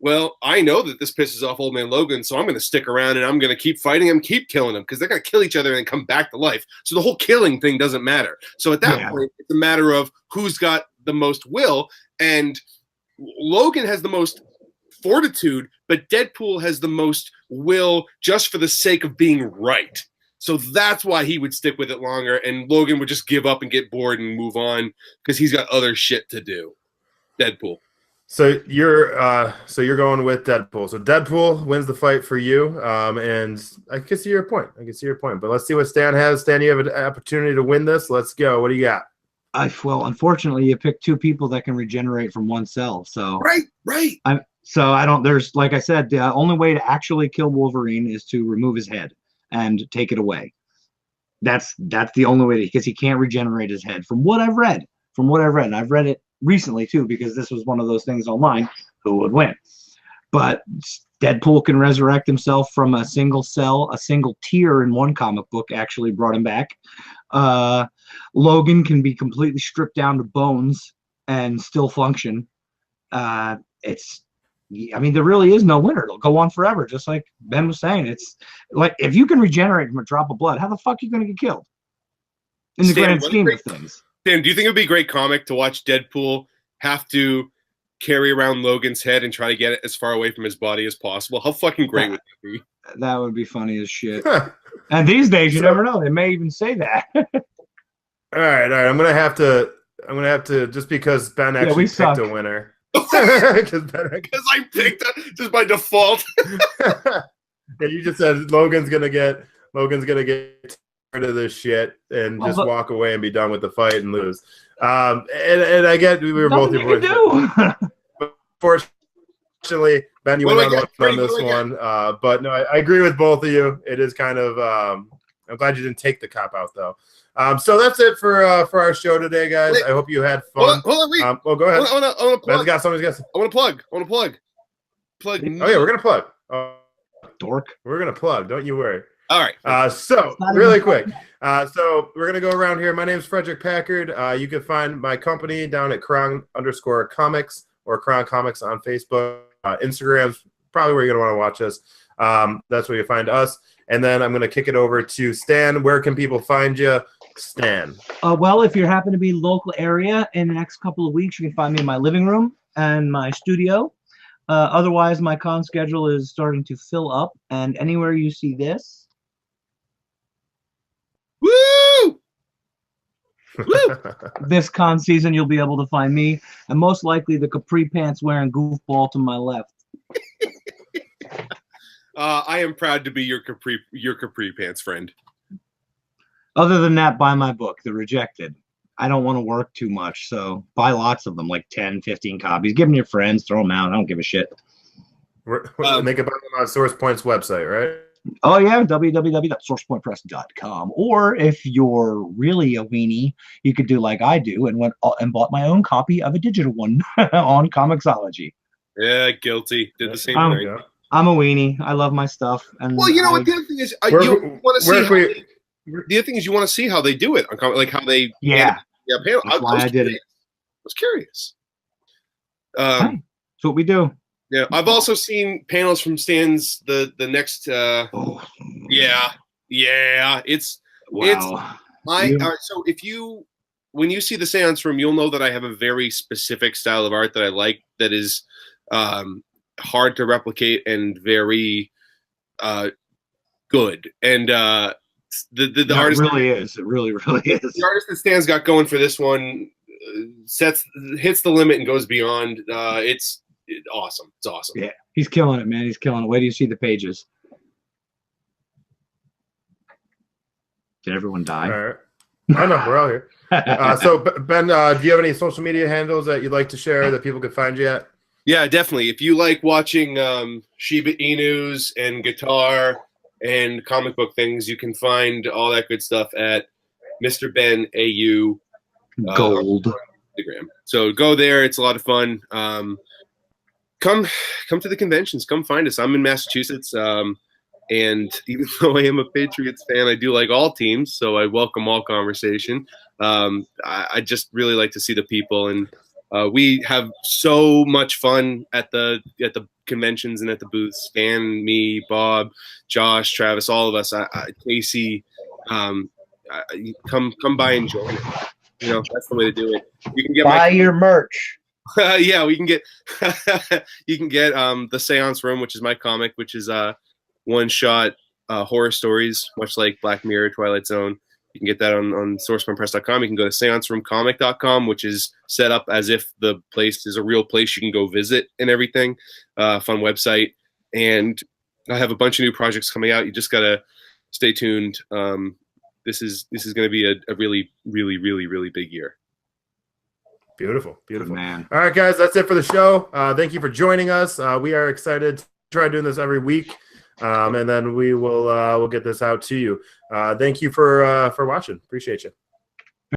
[SPEAKER 3] well, I know that this pisses off Old Man Logan, so I'm going to stick around and I'm going to keep fighting him, keep killing him, because they're going to kill each other and come back to life. So the whole killing thing doesn't matter. So at that point, it's a matter of who's got the most will. And Logan has the most fortitude, but Deadpool has the most will just for the sake of being right. So that's why he would stick with it longer, and Logan would just give up and get bored and move on because he's got other shit to do. Deadpool.
[SPEAKER 1] So you're going with Deadpool. So Deadpool wins the fight for you, and I can see your point. But let's see what Stan has. Stan, you have an opportunity to win this. Let's go. What do you got?
[SPEAKER 2] Well, unfortunately, you picked two people that can regenerate from one cell. So
[SPEAKER 3] right.
[SPEAKER 2] There's, like I said, the only way to actually kill Wolverine is to remove his head and take it away. That's the only way, because he can't regenerate his head. From what I've read, and I've read it recently too, because this was one of those things online, who would win. But Deadpool can resurrect himself from a single cell. A single tear in one comic book actually brought him back. Logan can be completely stripped down to bones and still function. There really is no winner. It'll go on forever, just like Ben was saying. It's like, if you can regenerate from a drop of blood, how the fuck are you going to get killed? In the grand scheme of things.
[SPEAKER 3] Dan, do you think it would be a great comic to watch Deadpool have to carry around Logan's head and try to get it as far away from his body as possible? How fucking great would that be?
[SPEAKER 2] That would be funny as shit. And these days, you never know. They may even say that.
[SPEAKER 1] All right. I'm gonna have to just because Ben actually picked a winner.
[SPEAKER 3] Because I picked it just by default.
[SPEAKER 1] Yeah, you just said Logan's gonna get rid of this shit and just walk away and be done with the fight and lose. And I get we were both your but fortunately, Ben, you went on this one. But no, I agree with both of you. It is kind of I'm glad you didn't take the cop out though. So that's it for our show today, guys. I hope you had fun.
[SPEAKER 3] Hold on,
[SPEAKER 1] well, go ahead.
[SPEAKER 3] I want to plug.
[SPEAKER 1] Somebody's got.
[SPEAKER 3] I want to plug. Plug.
[SPEAKER 1] Oh yeah, we're gonna plug.
[SPEAKER 2] Dork.
[SPEAKER 1] We're gonna plug. Don't you worry.
[SPEAKER 3] All right.
[SPEAKER 1] So really quick. So we're gonna go around here. My name is Frederick Packard. You can find my company down at Crown_Comics or Crown Comics on Facebook. Instagram's probably where you're gonna want to watch us. That's where you find us. And then I'm gonna kick it over to Stan. Where can people find you, Stan?
[SPEAKER 2] Well, if you happen to be local area in the next couple of weeks, you can find me in my living room and my studio. Otherwise, my con schedule is starting to fill up, and anywhere you see this.
[SPEAKER 3] Woo! Woo!
[SPEAKER 2] This con season, you'll be able to find me, and most likely the capri pants wearing goofball to my left.
[SPEAKER 3] I am proud to be your capri pants friend.
[SPEAKER 2] Other than that, buy my book, The Rejected. I don't want to work too much, so buy lots of them, like 10, 15 copies. Give them to your friends, throw them out. I don't give a shit.
[SPEAKER 1] Make it on SourcePoint's website, right?
[SPEAKER 2] Oh, yeah, www.sourcepointpress.com. Or if you're really a weenie, you could do like I do and went and bought my own copy of a digital one on Comixology.
[SPEAKER 3] Yeah, guilty. Did the same thing.
[SPEAKER 2] I'm a weenie. I love my stuff. And
[SPEAKER 3] well, you know what? The other thing is, you want to see. The other thing is, you want to see how they do it, like how they.
[SPEAKER 2] Yeah.
[SPEAKER 3] Panel.
[SPEAKER 2] That's why I did it.
[SPEAKER 3] I was curious.
[SPEAKER 2] That's what we do.
[SPEAKER 3] Yeah, I've also seen panels from Stan's the next. Yeah, it's
[SPEAKER 2] wow.
[SPEAKER 3] All right, so when you see the seance room, you'll know that I have a very specific style of art that I like. That is hard to replicate and very good. And the artist
[SPEAKER 2] really is. It really is.
[SPEAKER 3] The artist that Stan's got going for this one hits the limit and goes beyond. It's awesome. It's awesome.
[SPEAKER 2] Yeah, he's killing it, man. He's killing it. Wait till you see the pages. Did everyone die?
[SPEAKER 1] All right. I know, we're all here. So, Ben, do you have any social media handles that you'd like to share that people could find you at?
[SPEAKER 3] Yeah, definitely. If you like watching Shiba Inus and guitar and comic book things, you can find all that good stuff at Mr. Ben AU
[SPEAKER 2] Gold
[SPEAKER 3] Instagram. So go there. It's a lot of fun. Come to the conventions. Come find us. I'm in Massachusetts. And even though I am a Patriots fan, I do like all teams, so I welcome all conversation. I just really like to see the people, and We have so much fun at the conventions and at the booths. Stan, me, Bob, Josh, Travis, all of us. Casey, come by and join it. You know, that's the way to do it. You can get
[SPEAKER 4] your merch.
[SPEAKER 3] Yeah, we can get you can get the Seance Room, which is my comic, which is one-shot horror stories, much like Black Mirror, Twilight Zone. You can get that on sourcepointpress.com. You can go to seanceroomcomic.com, which is set up as if the place is a real place you can go visit and everything. Fun website. And I have a bunch of new projects coming out. You just got to stay tuned. This is going to be a really, really, really, really big year.
[SPEAKER 1] Beautiful. Beautiful.
[SPEAKER 2] Man.
[SPEAKER 1] All right, guys, that's it for the show. Thank you for joining us. We are excited to try doing this every week. And then we'll get this out to you. Thank you for watching. Appreciate you.